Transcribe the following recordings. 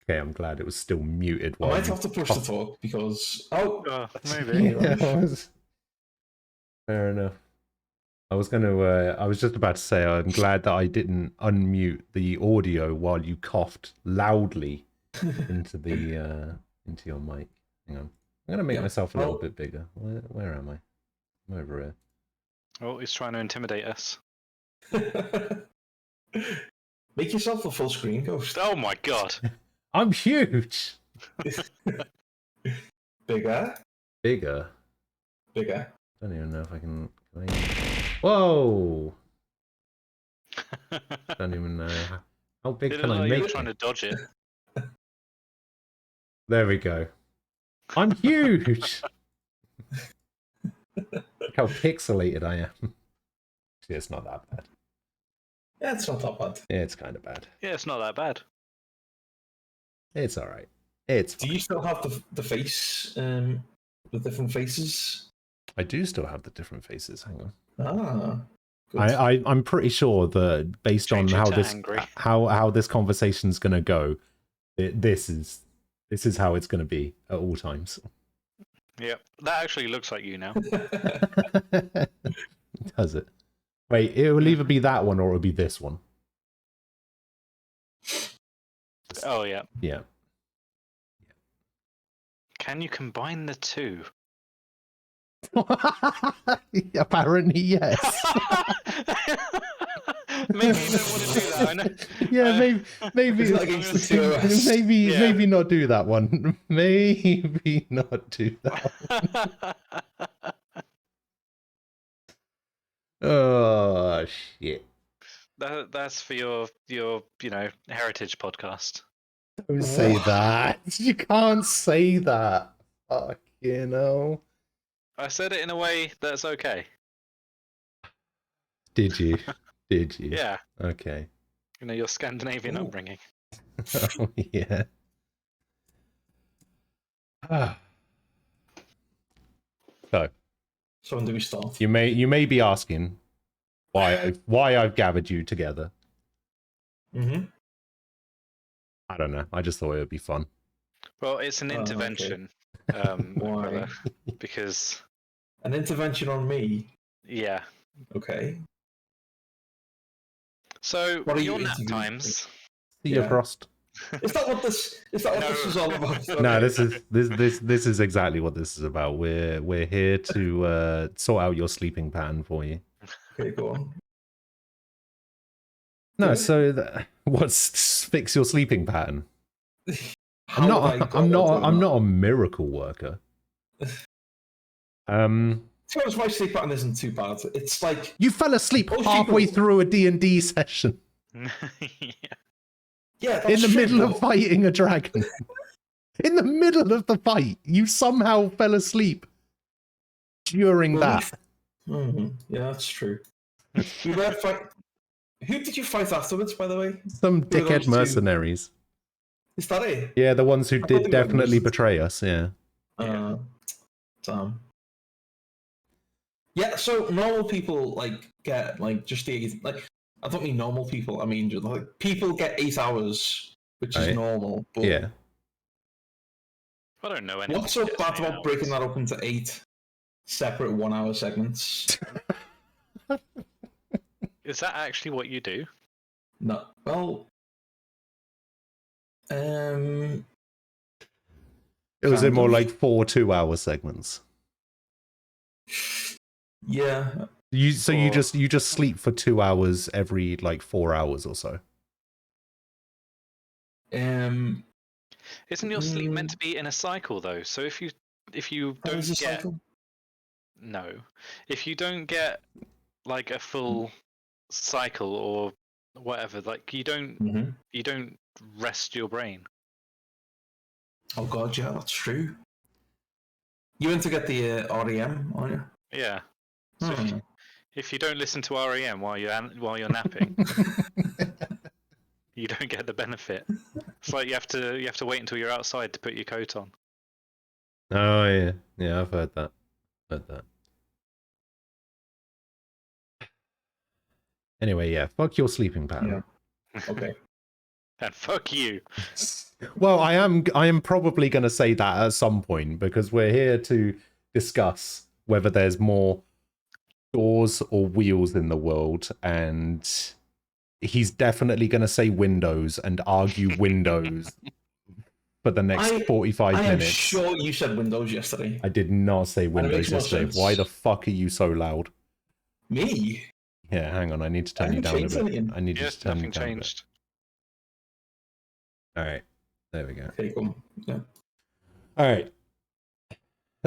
Okay, I'm glad it was still muted. I While might you have to push the talk because Maybe. Fair enough. I was just about to say I'm glad that I didn't unmute the audio while you coughed loudly into the into your mic. Hang on. I'm gonna make myself a little bit bigger. Where am I? I'm over here. Oh, he's trying to intimidate us. Make yourself a full screen, Ghost. Oh my god. I'm huge. Bigger. Bigger. Bigger. I don't even know if I can. Whoa! Don't even know how big can I make it. Trying to dodge it. There we go. I'm huge. Look how pixelated I am. Actually, it's not that bad. Yeah, it's not that bad. Yeah, it's kind of bad. Yeah, it's not that bad. It's all right. It's. Do you still have the face, the different faces? I do still have the different faces. Hang on. Ah. I'm pretty sure that based on how this conversation's gonna go, this is how it's gonna be at all times. Yep, that actually looks like you now. Does it? Wait, it will either be that one or it will be this one. Oh yeah. Yeah. Can you combine the two? Apparently, yes. Maybe you don't want to do that. I know. Yeah, maybe not do that one. Maybe not do that one. Oh shit. That's for your heritage podcast. Don't say that. You can't say that. Fuck, you know. I said it in a way that's okay. Did you? Did you? Yeah. Okay. You know, your Scandinavian upbringing. Oh, yeah. So when do we start? You may be asking why I've gathered you together. Mm-hmm. I don't know. I just thought it would be fun. Well, it's an intervention. Okay. Why? Because an intervention on me. Yeah. Okay. So what are your nap times? See your frost. Is that what this is all about? Okay. No, this is exactly what this is about. We're here to sort out your sleeping pattern for you. Okay, go on. No, so what's fix your sleeping pattern? I'm not a miracle worker. To be honest, my sleep pattern isn't too bad. It's like you fell asleep halfway through a D&D session. Yeah, in the middle of fighting a dragon. In the middle of the fight, you somehow fell asleep during that. Yeah, that's true. We were fight. Who did you fight afterwards, by the way? Some dickhead mercenaries. Is that it? Yeah, the ones who did definitely betray us, yeah. Damn. Yeah, so normal people get just the I don't mean normal people, I mean people get 8 hours, which is normal. But yeah. I don't know anything. What's so bad about breaking that up into 8 separate 1-hour segments? Is that actually what you do? No. Well, it was in more like 4 2-hour segments. Yeah. You just sleep for 2 hours every 4 hours or so. Isn't your sleep meant to be in a cycle though? So if you don't get cycle? No, if you don't get a full cycle or whatever, you don't rest your brain. Oh god, yeah, that's true. You want to get the REM, aren't you? Yeah. So if you don't listen to REM while you're napping, you don't get the benefit. It's like you have to wait until you're outside to put your coat on. Oh yeah, yeah, I've heard that. Anyway, yeah, fuck your sleeping pattern. Yeah. Okay. And fuck you. Well, I am probably going to say that at some point because we're here to discuss whether there's more doors or wheels in the world, and he's definitely going to say windows and argue windows for the next 45 minutes. I am sure you said Windows yesterday. I did not say Windows yesterday. Why the fuck are you so loud? Me? Yeah, hang on. I need to turn you down a bit. I need to turn you down changed. All right. There we go. Okay, cool. Yeah. All right.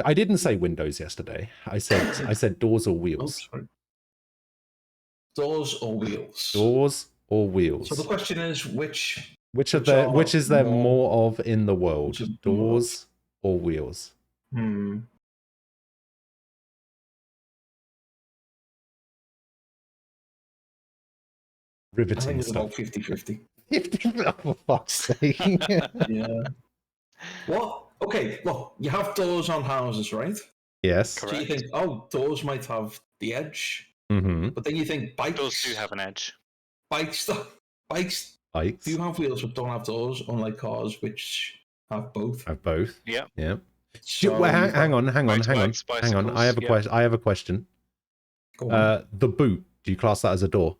I didn't say windows yesterday. I said doors or wheels. Oh, doors or wheels? Doors or wheels. So the question is which is there more of in the world? Doors or wheels? Riveting I think it's stuff. about 50-50. 50, for fuck's sake. Yeah. What? Okay, look, you have doors on houses, right? Yes. Correct. So you think, oh, doors might have the edge. Mm-hmm. But then you think bikes. Doors do have an edge. Bikes do have wheels but don't have doors, unlike cars, which have both. Have both. Yeah. Yeah. So hang on. Motorbikes, Hang on. I have a question. I have a question. Go on. The boot. Do you class that as a door?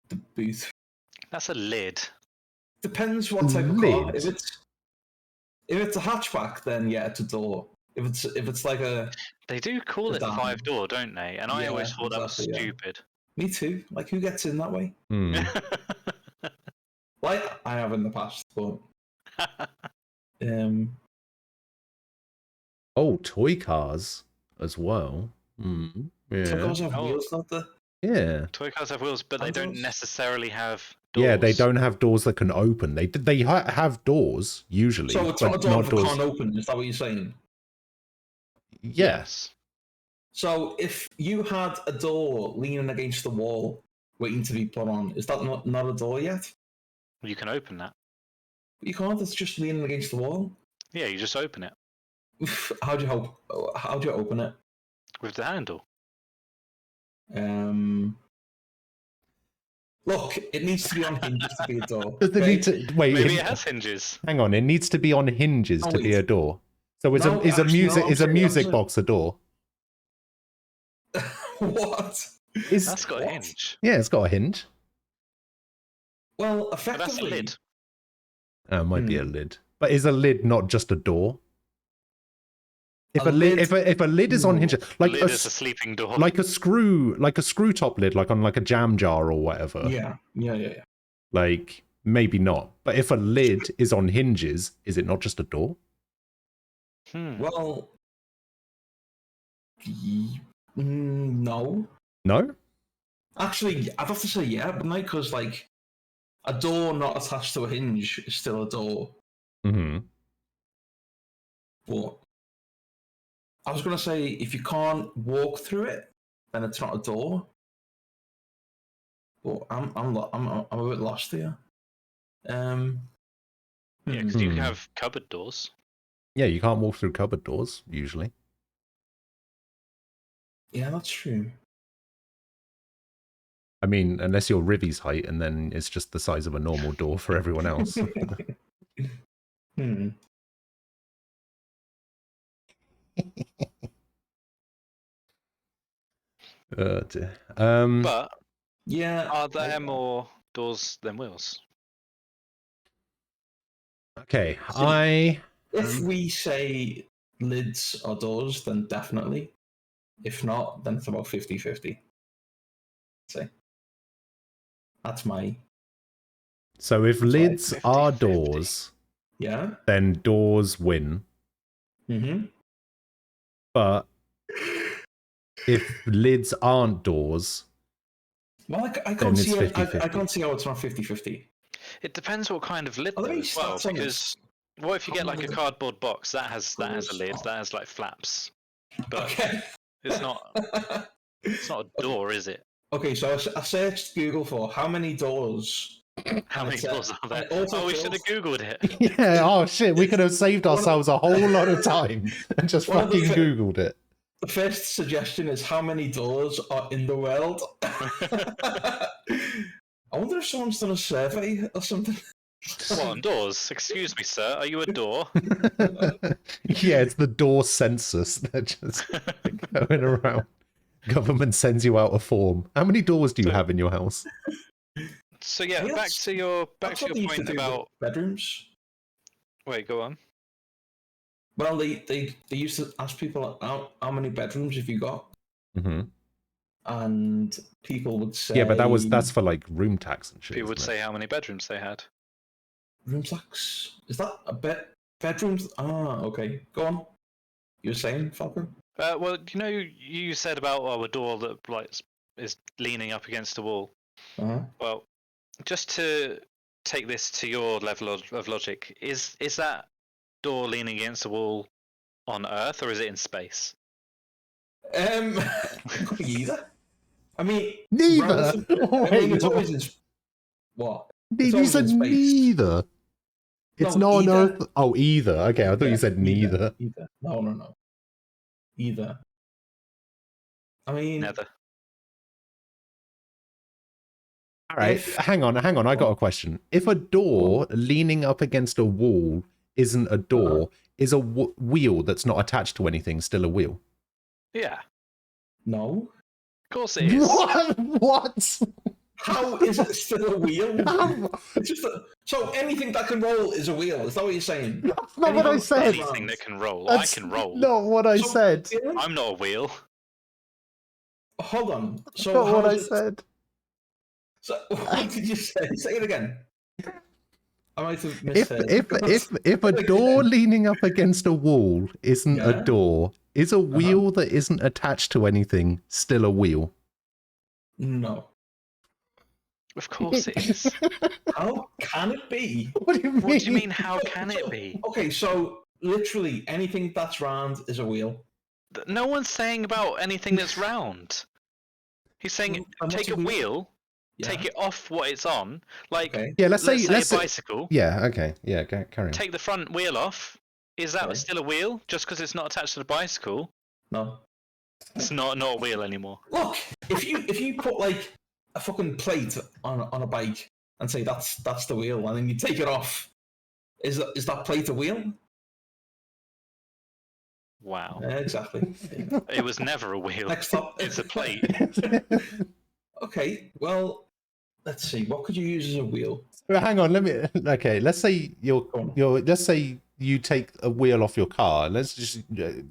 The boot. That's a lid. Depends what type of car. If it's a hatchback, then yeah, it's a door. If it's like a They do call it 5-door, don't they? And I always thought that was stupid. Me too. Like, who gets in that way? Like, I have in the past, but Oh, toy cars as well. Yeah. Toy cars have wheels, don't they? Yeah. Toy cars have wheels, but they don't necessarily have doors. Yeah, they don't have doors that can open. They have doors usually. So it's not a door that can't open. Is that what you're saying? Yes. So if you had a door leaning against the wall, waiting to be put on, is that not a door yet? You can open that. But you can't. It's just leaning against the wall. Yeah, you just open it. How do you open it? With the handle. Look, it needs to be on hinges to be a door. Does it need to wait? Maybe it has hinges. Hang on, it needs to be on hinges to be a door. So is a music box a door? What? That's got a hinge. Yeah, it's got a hinge. Well, But effectively, that's a lid. It might be a lid, but is a lid not just a door? If A lid- if a lid is on hinges, like lid is a sleeping door. like a screw top lid, like on like a jam jar or whatever. Yeah. Like maybe not, but if a lid is on hinges, is it not just a door? Well, no. No. Actually, I'd have to say yeah, but not because like a door not attached to a hinge is still a door. Mm-hmm. But I was gonna say if you can't walk through it, then it's not a door. But I'm a bit lost here. Yeah, because you can have cupboard doors. Yeah, you can't walk through cupboard doors usually. Yeah, that's true. I mean, unless you're Rivy's height, and then it's just the size of a normal door for everyone else. But yeah, are there more doors than wheels? Okay, if we say lids are doors, then definitely. If not, then it's about 50-50. Say. That's my... So if lids 50-50. are doors, Yeah? then doors win. Mm-hmm. But if lids aren't doors, Well, I then can't it's see. 50-50. I can't see how it's not 50-50. It depends what kind of lid Are though, there any as well. stats on Because what if you get like a cardboard box that has a lid, Stop. that has like flaps, but Okay. it's not a door, is it? Okay, so I searched Google for how many doors. How many doors are there? and it also Oh, we should have googled it. yeah, oh shit, we could have saved ourselves a whole lot of time and just One of the fucking Googled it. The first suggestion is how many doors are in the world. I wonder if someone's done a survey or something. What, on doors? Excuse me, sir. Are you a door? Yeah, it's the door census. They're just going around. Government sends you out a form. How many doors do you have in your house? So yeah, back to your point about bedrooms. Wait, go on. Well, they used to ask people how many bedrooms have you got, and people would say, yeah, but that's for like room tax and shit. People would say how many bedrooms they had. Room tax? Is that a bedrooms? Ah, okay. Go on. You were saying, Falcon? Well, you said about a door that like is leaning up against a wall. Well, just to take this to your level of logic, is that door leaning against a wall on Earth or is it in space? Either. I mean, neither. It's always in what? You said neither. It's not on Earth. Oh, either. Okay, I thought you said neither. Either. No. Either. I mean, neither. All right, hang on. I got a question. If a door leaning up against a wall isn't a door, is a wheel that's not attached to anything still a wheel? Yeah. No. Of course it is. What? How is it still a wheel? It's just so anything that can roll is a wheel. Is that what you're saying? That's not what I said. Anything that can roll. I can roll. Not what I said. I'm not a wheel. Hold on. So not what I said. So what did you say? Say it again. I might have misheard. If a door leaning up against a wall isn't a door, is a wheel that isn't attached to anything still a wheel? No. Of course it is. How can it be? What do you mean? What do you mean, how can it be? Okay, so literally anything that's round is a wheel. No one's saying about anything that's round. He's saying take a wheel, take it off what it's on. Like, yeah, let's say a bicycle. Yeah, okay. Yeah, carry on. Take the front wheel off. Is that still a wheel just because it's not attached to the bicycle? No. It's not a wheel anymore. Look, if you put like a fucking plate on a bike and say that's the wheel, and then you take it off, is that plate a wheel? Wow. Exactly. It was never a wheel. Next up, it's a plate. Okay, well, let's see. What could you use as a wheel? Hang on, let's say let's say you take a wheel off your car. Let's just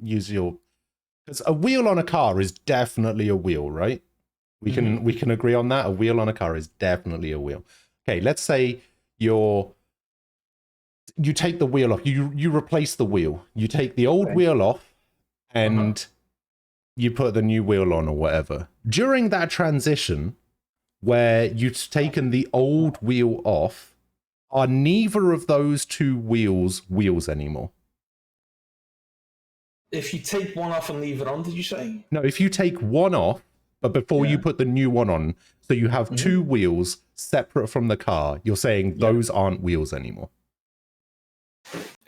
use because a wheel on a car is definitely a wheel, right? We can agree on that. A wheel on a car is definitely a wheel. Okay, let's say you take the wheel off. You replace the wheel. You take the old wheel off and you put the new wheel on or whatever. During that transition where you've taken the old wheel off, are neither of those two wheels anymore? If you take one off and leave it on, did you say? No, if you take one off, but before you put the new one on, so you have two wheels separate from the car, you're saying those aren't wheels anymore?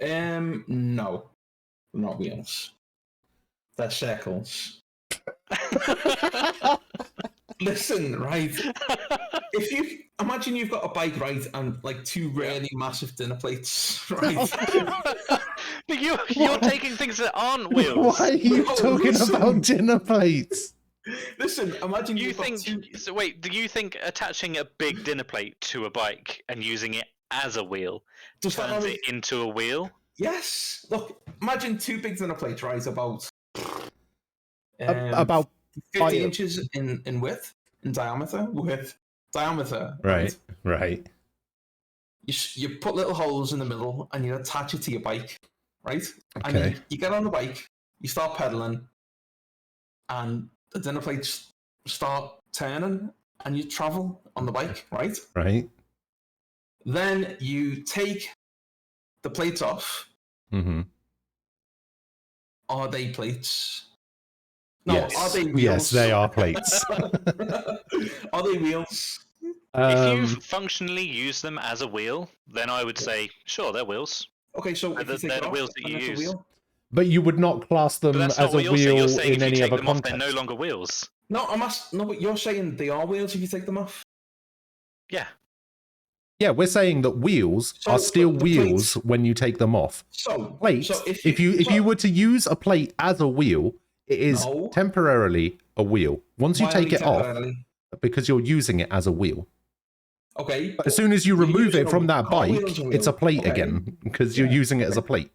No. Not wheels. They're circles. Listen, right? If you imagine you've got a bike, right, and like two really massive dinner plates, right? You're taking things that aren't wheels. Why are you talking about dinner plates? Listen, imagine you think. So wait, do you think attaching a big dinner plate to a bike and using it as a wheel turns it into a wheel? Yes. Look, imagine two big dinner plates, right? About 50 inches in width, in diameter. Right. You put little holes in the middle and you attach it to your bike, right? Okay. And you get on the bike, you start pedaling, and the dinner plates start turning, and you travel on the bike, right? Right. Then you take the plates off. Mm-hmm. Are they plates? No, yes. Are they wheels? Yes, they are plates. Are they wheels? If you functionally use them as a wheel, then I would say, sure, they're wheels. Okay, so they're the wheels that you use. But you would not class them as a wheel in any other context. They're no longer wheels. No, but you're saying they are wheels if you take them off. Yeah. Yeah, we're saying that wheels are still wheels when you take them off. Plates, if you were to use a plate as a wheel, it is temporarily a wheel. Once you take it off, because you're using it as a wheel. Okay. But as soon as you remove it from that bike, it's a plate again, because you're using it as a plate.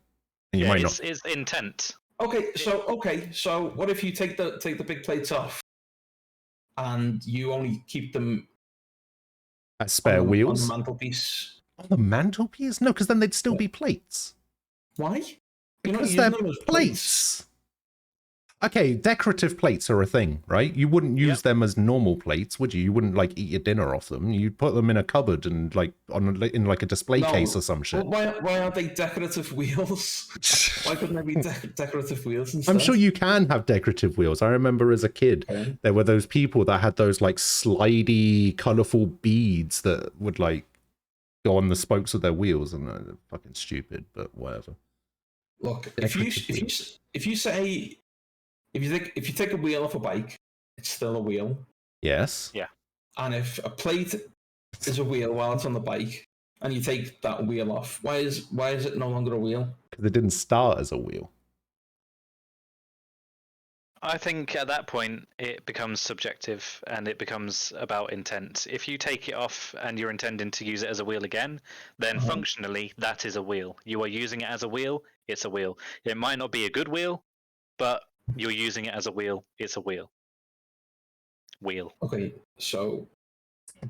And you might not. It's intent. Okay, so what if you take the big plates off, and you only keep them as spare wheels on the mantelpiece? On the mantelpiece? No, because then they'd still be plates. Why? Because they're plates. Okay, decorative plates are a thing, right? You wouldn't use them as normal plates, would you? You wouldn't like eat your dinner off them. You'd put them in a cupboard and like in like a display case or some shit. Why aren't they decorative wheels? Why couldn't they be decorative wheels instead? I'm sure you can have decorative wheels. I remember as a kid, there were those people that had those like slidey, colorful beads that would like go on the spokes of their wheels, and they're fucking stupid, but whatever. Look, if you take a wheel off a bike, it's still a wheel. Yes. Yeah. And if a plate is a wheel while it's on the bike, and you take that wheel off, why is it no longer a wheel? Because it didn't start as a wheel. I think at that point it becomes subjective and it becomes about intent. If you take it off and you're intending to use it as a wheel again, then functionally that is a wheel. You are using it as a wheel, it's a wheel. It might not be a good wheel, but you're using it as a wheel, it's a wheel. Wheel. Okay, so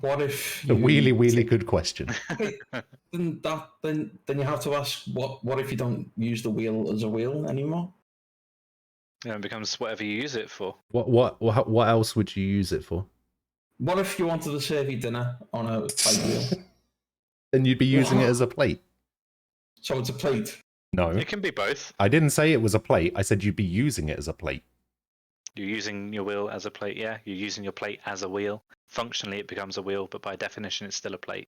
what if a really good question. Okay, then you have to ask what if you don't use the wheel as a wheel anymore? Yeah, it becomes whatever you use it for. What else would you use it for? What if you wanted to serve your dinner on a bike wheel? Then you'd be using it as a plate. So it's a plate? No. It can be both. I didn't say it was a plate. I said you'd be using it as a plate. You're using your wheel as a plate, yeah. You're using your plate as a wheel. Functionally, it becomes a wheel, but by definition, it's still a plate.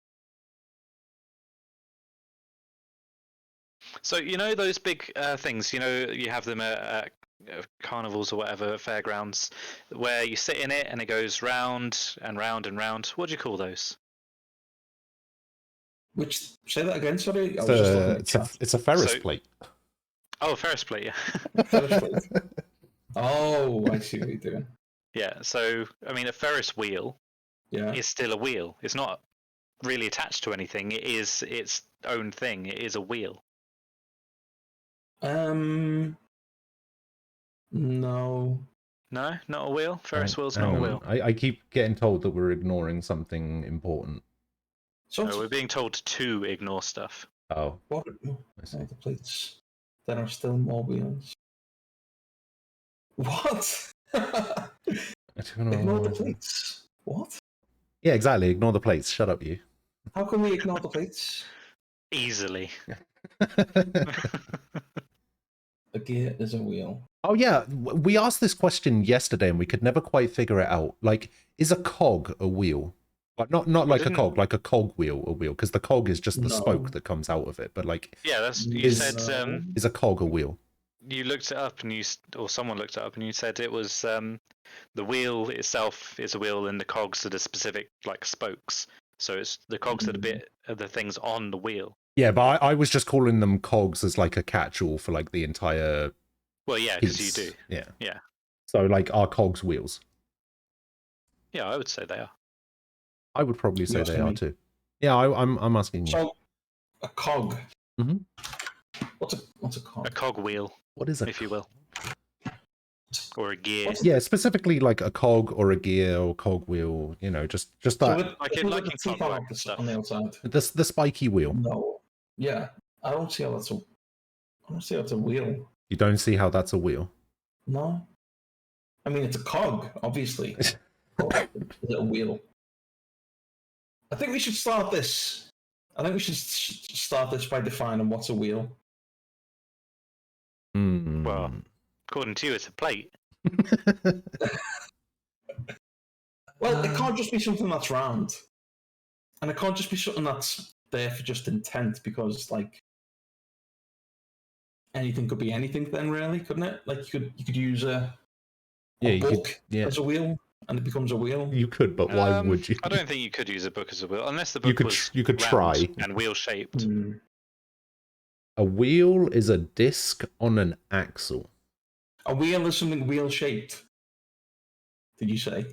So, you know those big things, you know, you have them at carnivals or whatever, fairgrounds, where you sit in it and it goes round and round and round. What do you call those? Say that again, sorry? It's a Ferris plate. Oh, a Ferris plate, yeah. Ferris plate. Oh, I see what you're doing. Yeah, so, I mean, a Ferris wheel is still a wheel. It's not really attached to anything. It is its own thing. It is a wheel. No. No, not a wheel? Ferris wheel's not a wheel. I keep getting told that we're ignoring something important. So we're being told to ignore stuff. Oh. What are the plates? There are still more wheels. What? Ignore the plates. What? Yeah, exactly. Ignore the plates. Shut up, you. How can we ignore the plates? Easily. A gear is a wheel. Oh yeah, we asked this question yesterday and we could never quite figure it out. Like, is a cog a wheel? Like not like a cog, like a cog wheel a wheel, because the cog is just the spoke that comes out of it. But like, yeah, that's is a cog a wheel? You looked it up and or someone looked it up and you said it was the wheel itself is a wheel and the cogs are the specific like spokes. So it's the cogs are the things on the wheel. Yeah, but I was just calling them cogs as like a catch-all for like the entire. Well, yeah, because you do. Yeah. Yeah. So like, are cogs wheels? Yeah, I would say they are. I would probably say they are too. Yeah, I'm asking you. So, a cog. Mm-hmm. What's a cog? A cog wheel. What is it? If you will. Or a gear. Yeah, specifically like a cog or a gear or cog wheel. You know, just that. So like in clockwork and stuff. On the outside. The spiky wheel. No. Yeah, I don't see how that's a wheel. You don't see how that's a wheel? No. I mean, it's a cog, obviously. Is it a wheel? I think we should start this. I think we should start this by defining what's a wheel. Well, according to you, it's a plate. Well, it can't just be something that's round. And it can't just be something that's there for just intent, because, like, anything could be anything then, really, couldn't it? Like, you could use a book as a wheel. and it becomes a wheel? You could, but why would you? I don't think you could use a book as a wheel unless the book you could round try and wheel shaped. A wheel is a disc on an axle. A wheel is something wheel shaped. Did you say?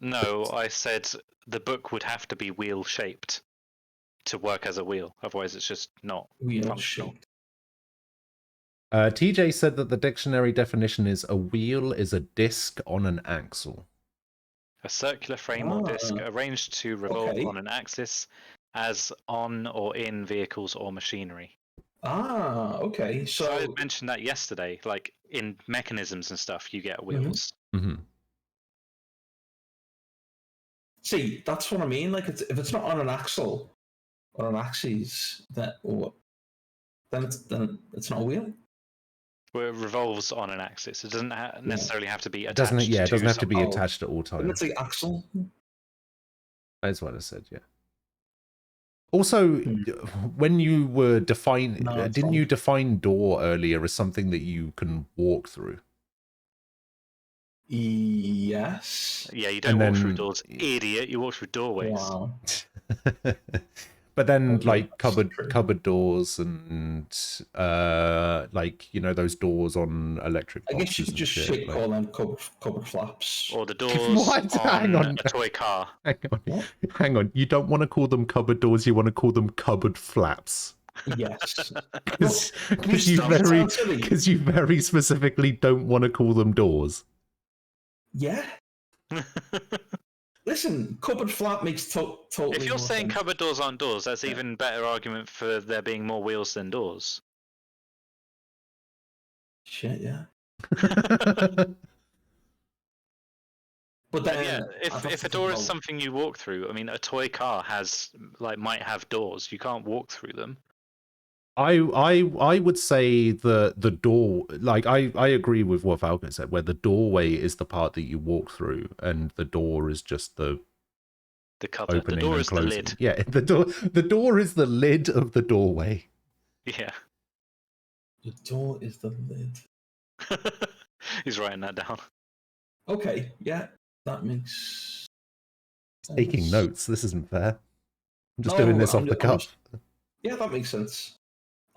No, I said the book would have to be wheel shaped to work as a wheel. Otherwise, it's just not Wheel shaped. TJ said that the dictionary definition is a wheel is a disc on an axle. A circular frame or disc arranged to revolve on an axis as on or in vehicles or machinery. Okay. So I mentioned that yesterday, like in mechanisms and stuff, you get wheels. Mm-hmm. See, that's what I mean. Like, if it's not on an axle or an axis, then it's not a wheel. Well, it revolves on an axis. It doesn't necessarily have to be attached. Doesn't it? Yeah, it doesn't have to be something. attached at all times. It's the axle. That's what I said. Yeah. Also, when you were didn't you define door earlier as something that you can walk through? Yes. Yeah, you don't walk through doors, idiot. You walk through doorways. Wow. But then, like cupboard doors and like those doors on electric boxes. I guess you could just call them cupboard flaps. Or the doors Hang on. a toy car. Hang on. You don't want to call them cupboard doors. You want to call them cupboard flaps. Yes. Because you very specifically don't want to call them doors. Yeah. Listen, cupboard flap makes totally. If you're saying cupboard doors aren't doors, that's even better argument for there being more wheels than doors. Shit, yeah. But then, yeah, if a door is something you walk through, I mean, a toy car might have doors. You can't walk through them. I would say the door, like I agree with what Falcon said, where the doorway is the part that you walk through, and the door is just the cover. Opening the door and is closing. the lid. Yeah, the door is the lid of the doorway. Yeah. The door is the lid. He's writing that down. Okay, yeah, that makes sense. Taking notes. This isn't fair. I'm just doing this off the cuff. Yeah, that makes sense.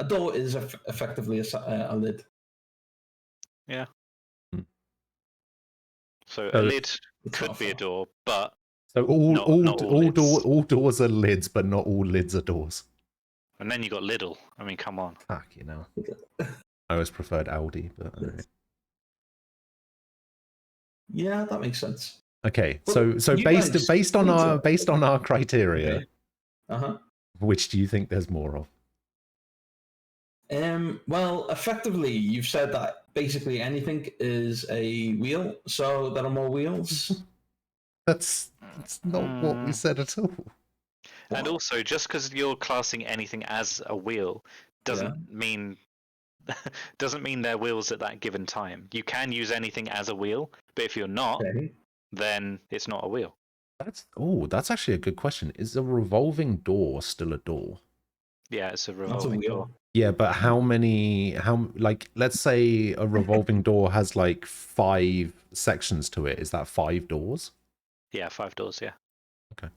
A door is effectively a lid. Yeah. So a lid could be a door, but so all doors are lids, but not all lids are doors. And then you got Lidl. I mean, come on. Fuck, I always preferred Aldi, but right. Yeah, that makes sense. Okay, so based on our criteria, which do you think there's more of? Well, effectively, you've said that basically anything is a wheel, so there are more wheels. That's not what we said at all. And also, just because you're classing anything as a wheel doesn't mean they're wheels at that given time. You can use anything as a wheel, but if you're not, then it's not a wheel. That's actually a good question. Is a revolving door still a door? Yeah, it's a revolving door. Yeah, but let's say a revolving door has like 5 sections to it. Is that 5 doors? Yeah, 5 doors, yeah. Okay.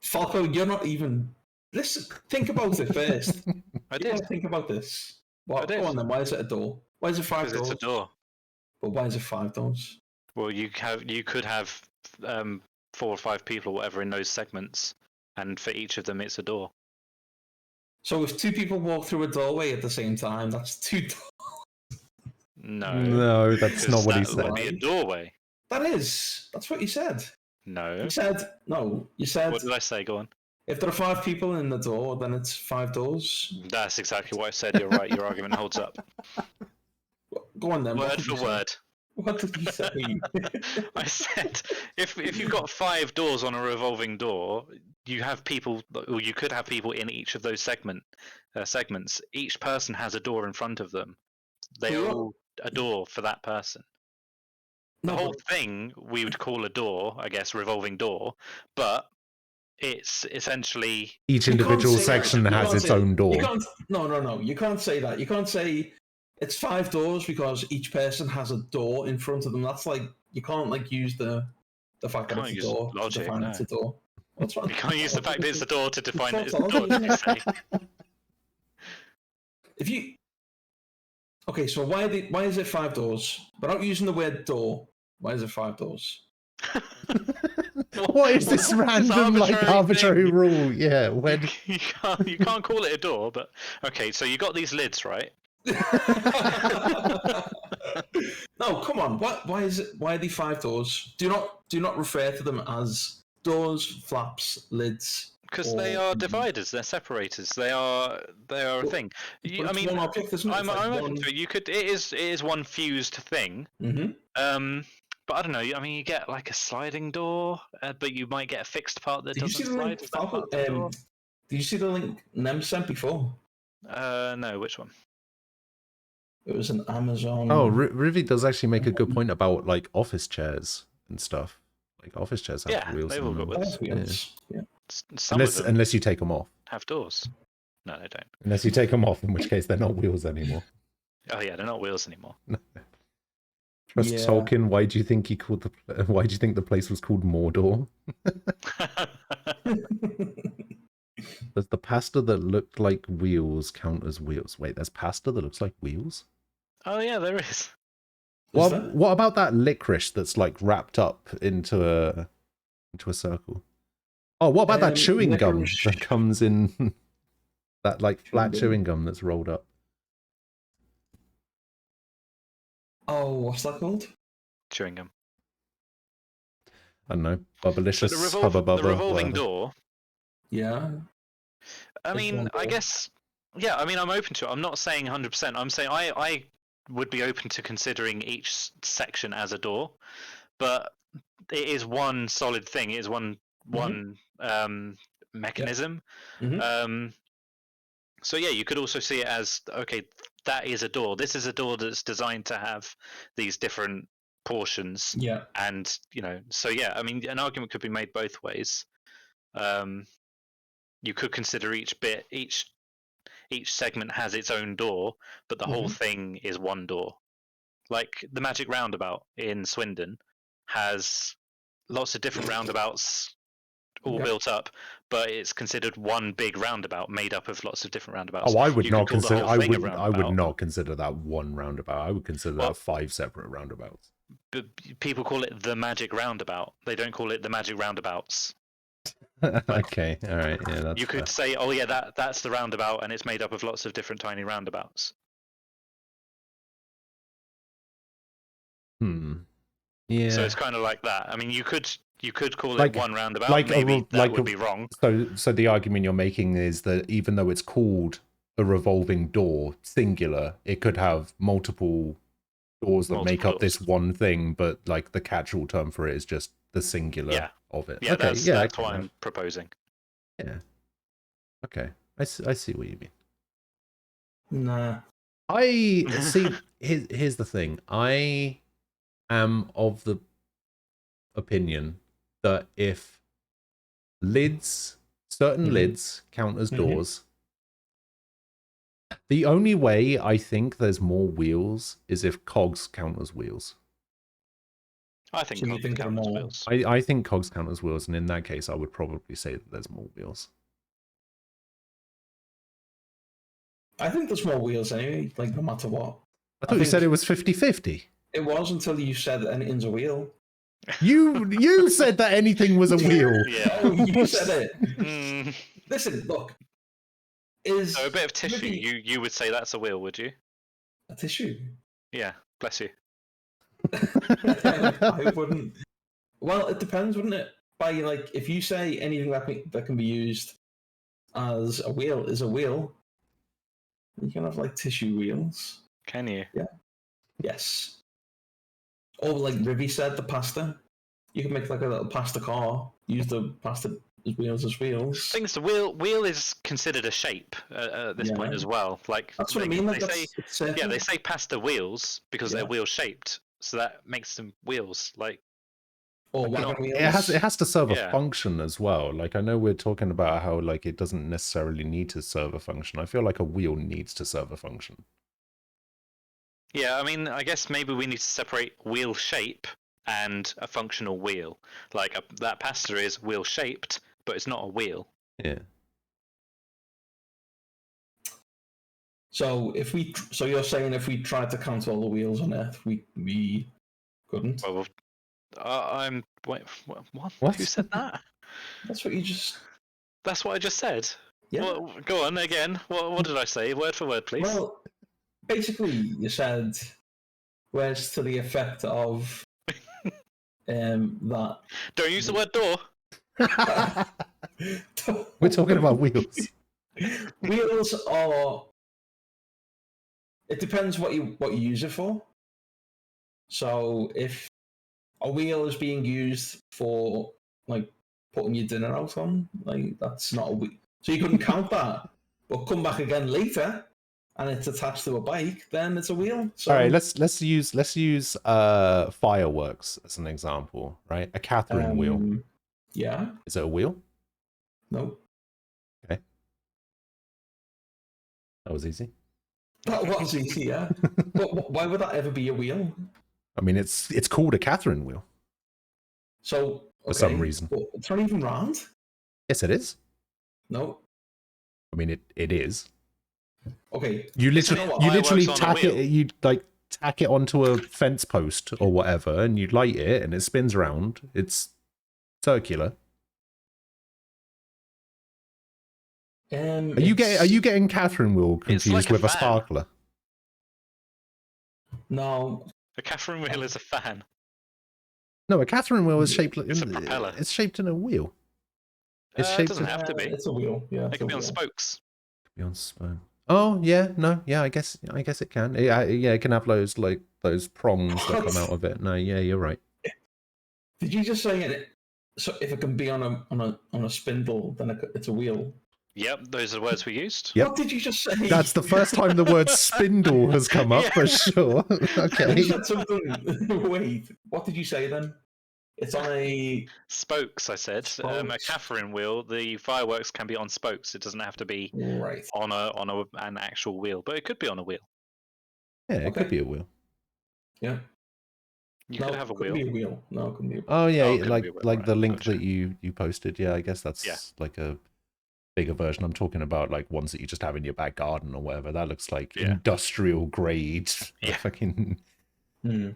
Falco, you're not even... Listen, think about it first. I did. Think about this. Well, go on then, why is it a door? Why is it 5 doors? Because it's a door. But why is it 5 doors? Well, you could have 4 or 5 people or whatever in those segments, and for each of them it's a door. So if 2 people walk through a doorway at the same time, that's 2 doors. No, that's not what he said. That would be a doorway. That is. That's what you said. No. You said no. You said. What did I say? Go on. If there are 5 people in the door, then it's 5 doors. That's exactly what I said. You're right. Your argument holds up. Go on then. Word for word. What did you say? I said if you've got 5 doors on a revolving door, you have people, or you could have people in each of those segments. Each person has a door in front of them. They are all a door for that person. The whole thing we would call a door, I guess, revolving door, but it's essentially each individual section has its own door. No. You can't say that. You can't say it's 5 doors because each person has a door in front of them. That's like you can't use the the fact that Can't it's a use door logic, to define no. it's a door. What's wrong? You can't use the fact that it's a door to define it as a tautology, door. Did you isn't say? If you okay, so why is it 5 doors? Without using the word door, why is it 5 doors? What is this random, like, arbitrary thing? rule? Yeah, when You can't call it a door, but okay. So you got these lids, right? No, come on. Why is it? Why are they 5 doors? Do not refer to them as doors, flaps, lids. Because they are dividers, they're separators. They are a thing. I mean, one object, isn't it? I'm open to it. You could. It is one fused thing. Mm-hmm. But I don't know. I mean, you get like a sliding door, but you might get a fixed part that doesn't slide. Did you see the link Nem sent before? No, which one? It was an Amazon. Oh, Rivi does actually make a good point about like office chairs and stuff. Like office chairs have wheels. They've all got wheels. Yeah. Unless you take them off. Have doors. No, they don't. Unless you take them off, in which case they're not wheels anymore. Oh yeah, they're not wheels anymore. Trust Tolkien. Why do you think Why do you think the place was called Mordor? Does the pasta that looked like wheels count as wheels? Wait, there's pasta that looks like wheels? Oh yeah, there is. What about that licorice that's like wrapped up into a circle? Oh, what about that chewing gum that comes in that like flat chewing gum that's rolled up? Oh, what's that called? Chewing gum. I don't know. Bubblicious, the revolving door. Yeah. I mean, I guess. Yeah, I mean, I'm open to it. I'm not saying 100%. I'm saying I would be open to considering each section as a door, but it is one solid thing. It is one mechanism. Mm-hmm. So yeah, you could also see it as, okay, that is a door. This is a door that's designed to have these different portions. Yeah. And so yeah, I mean, an argument could be made both ways. You could consider each segment has its own door, but the whole thing is one door. Like the Magic Roundabout in Swindon has lots of different roundabouts all built up, but it's considered one big roundabout made up of lots of different roundabouts. Oh, I would not consider. I would not consider that one roundabout. I would consider that 5 separate roundabouts. But people call it the Magic Roundabout. They don't call it the Magic Roundabouts. Okay, all right, yeah, that's. You could say, oh yeah, that's the roundabout, and it's made up of lots of different tiny roundabouts. Yeah. So it's kind of like that. I mean, you could call it one roundabout. Maybe that would be wrong. So the argument you're making is that even though it's called a revolving door, singular, it could have multiple doors that make up this one thing, but like the catch-all term for it is just the singular of it. Yeah, okay, that's what I'm proposing. Yeah. Okay, I see what you mean. Nah. I see. Here's the thing. I am of the opinion that if certain lids count as doors, the only way I think there's more wheels is if cogs count as wheels. I think cogs count as wheels. I think cogs count as wheels, and in that case, I would probably say that there's more wheels. I think there's more wheels anyway, like no matter what. I thought you said it was 50-50. It was until you said that anything's a wheel. You said that anything was a wheel. Yeah. Oh, you said it. Listen, look. So a bit of tissue, you would say that's a wheel, would you? A tissue? Yeah, bless you. I wouldn't. Well, it depends, wouldn't it? By like, if you say anything that can be used as a wheel is a wheel, you can have like tissue wheels. Can you? Yeah. Yes. Or like Rivi said, the pasta. You can make like a little pasta car. Use the pasta wheels as wheels. Things the wheel is considered a shape at this point as well. Like that's what I mean. Like they say pasta wheels because they're wheel shaped, so that makes them wheels. Like, or wagon wheels. It has to serve a function as well. Like I know we're talking about how like it doesn't necessarily need to serve a function. I feel like a wheel needs to serve a function. Yeah, I mean, I guess maybe we need to separate wheel shape and a functional wheel. Like that pasta is wheel shaped, but it's not a wheel. Yeah. So you're saying if we tried to count all the wheels on Earth, we couldn't? Well, wait. What? What? Who said that? That's what you just. That's what I just said. Yeah. Well, go on again. What did I say? Word for word, please. Well, basically, you said words to the effect of that. Don't use the word door. We're talking about wheels. Wheels are. It depends what you use it for. So if a wheel is being used for like putting your dinner out on, like that's not a wheel. So you couldn't count that. But come back again later, and it's attached to a bike, then it's a wheel. So, All right, let's use fireworks as an example, right? A Catherine wheel. Yeah. Is it a wheel? No. Okay. That was easy. That was easy, yeah. But why would that ever be a wheel? I mean, it's called a Catherine wheel. So for some reason. But it's not even round. Yes, it is. No. I mean, it is. Okay. You literally tack it. You like tack it onto a fence post or whatever, and you light it, and it spins around. It's circular. Are you getting Catherine wheel confused like with a fan. sparkler? No. A Catherine wheel is a fan. No, a Catherine wheel is shaped like It's a propeller. It's shaped in a wheel. It's It shaped. doesn't have to be. It's a wheel. Yeah. It can be on spokes. Be on spokes. Oh yeah, no, yeah. I guess it can. Yeah, it can have those prongs that come out of it. No, yeah, you're right. Did you just say it? So if it can be on a spindle, then it's a wheel. Yep, those are the words we used. Yep. What did you just say? That's the first time the word spindle has come up for sure. Okay. You said something. Wait, what did you say then? It's on a spokes. I said a spokes. Catherine wheel. The fireworks can be on spokes. It doesn't have to be right on an actual wheel, but it could be on a wheel. Yeah, it could be a wheel. Yeah. You could have a wheel. Be a wheel. No, it couldn't be a wheel. Oh yeah, like right, the link gotcha. that you posted. Yeah, I guess that's like a bigger version. I'm talking about like ones that you just have in your back garden or whatever. That looks like industrial grade. Yeah. Fucking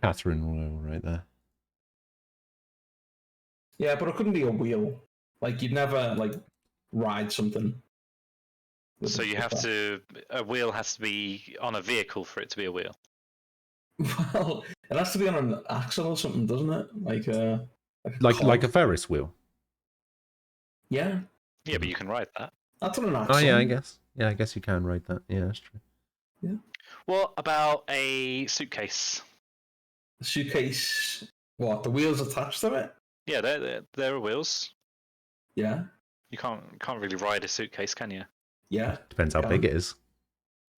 Catherine wheel right there. Yeah, but it couldn't be a wheel. Like you'd never like ride something. So you have to. A wheel has to be on a vehicle for it to be a wheel. Well, it has to be on an axle or something, doesn't it? Like a Ferris wheel. Yeah. Yeah, but you can ride that. That's on an axle. Oh yeah, I guess. Yeah, I guess you can ride that. Yeah, that's true. Yeah. What about a suitcase? A suitcase. What? The wheels attached to it? Yeah, there are wheels. Yeah. You can't really ride a suitcase, can you? Yeah. Depends how big it is.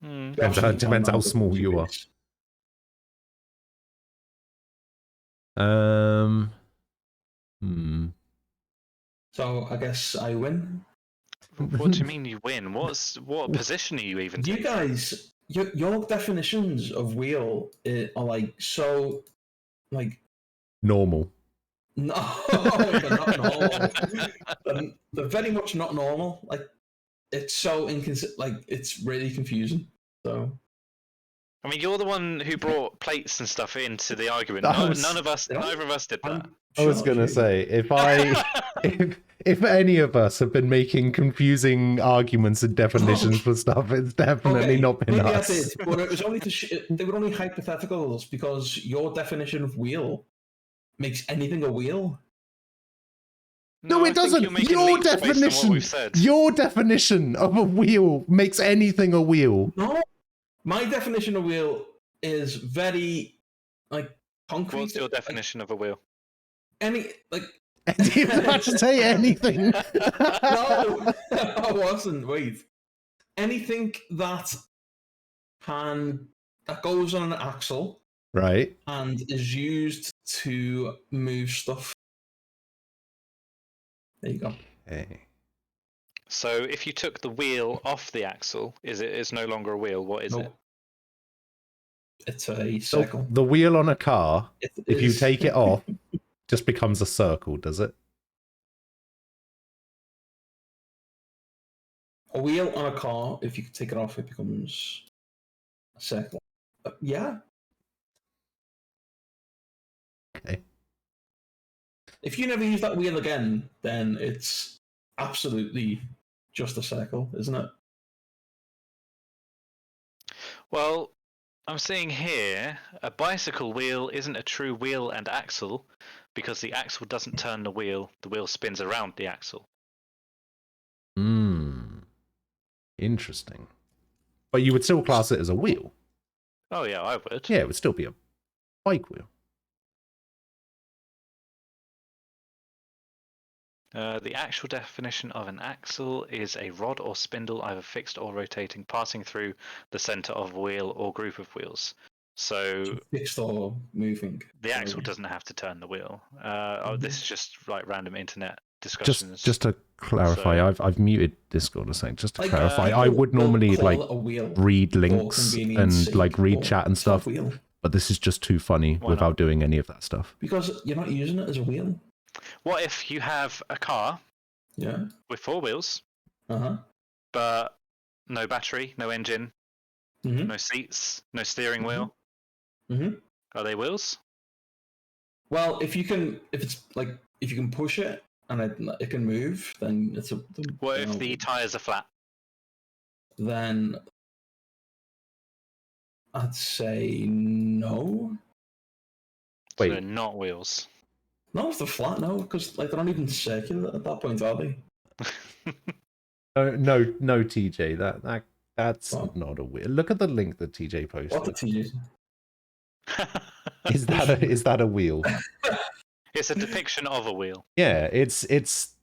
Depends how small you are. So I guess I win. What do you mean you win? What position are you even taking? You guys, your definitions of wheel are like so, like normal. No, they're not normal. They're very much not normal. Like it's so inconsistent. Like it's really confusing. So. I mean, you're the one who brought plates and stuff into the argument. Neither of us did that. I was gonna say if any of us have been making confusing arguments and definitions for stuff, it's definitely not been maybe us. I did, but it was only they were only hypotheticals because your definition of wheel makes anything a wheel. No, it doesn't. Your definition of a wheel makes anything a wheel. No, my definition of wheel is very like concrete. What's your definition of a wheel? Any like. Do you have to say anything? No, I wasn't. Wait, anything that goes on an axle, right, and is used to move stuff. There you go. Okay. So if you took the wheel off the axle, it's no longer a wheel. What is it? it's a circle. The wheel on a car, if you take it off, just becomes a circle, does it? A wheel on a car, if you take it off, it becomes a circle. Yeah. Okay. If you never use that wheel again, then it's absolutely just a circle, isn't it? Well, I'm seeing here a bicycle wheel isn't a true wheel and axle because the axle doesn't turn the wheel spins around the axle. Interesting. But you would still class it as a wheel. Oh yeah, I would. Yeah, it would still be a bike wheel. The actual definition of an axle is a rod or spindle, either fixed or rotating, passing through the center of a wheel or group of wheels. So fixed or moving. The axle doesn't have to turn the wheel. This is just like random internet discussions. Just to clarify, So- I've muted Discord a second. Just to Like, clarify, people I would will normally call like it a wheel read for links convenience and sake, like read but chat and it's not a stuff, wheel. but this is just too funny Why without not? doing any of that stuff. Because you're not using it as a wheel. What if you have a car Yeah. with 4 wheels, Uh-huh. but no battery, no engine, Mm-hmm. no seats, no steering wheel? Mm-hmm. Are they wheels? Well, if you can push it and it can move, then it's a. What if the tires are flat? Then I'd say no. So Wait. they're not wheels. No, if they're flat, no, because like they're not even circular at that point, are they? No, TJ, that's What? not a wheel. Look at the link that TJ What the posted. TJ? Is that a wheel? It's a depiction of a wheel. Yeah, it's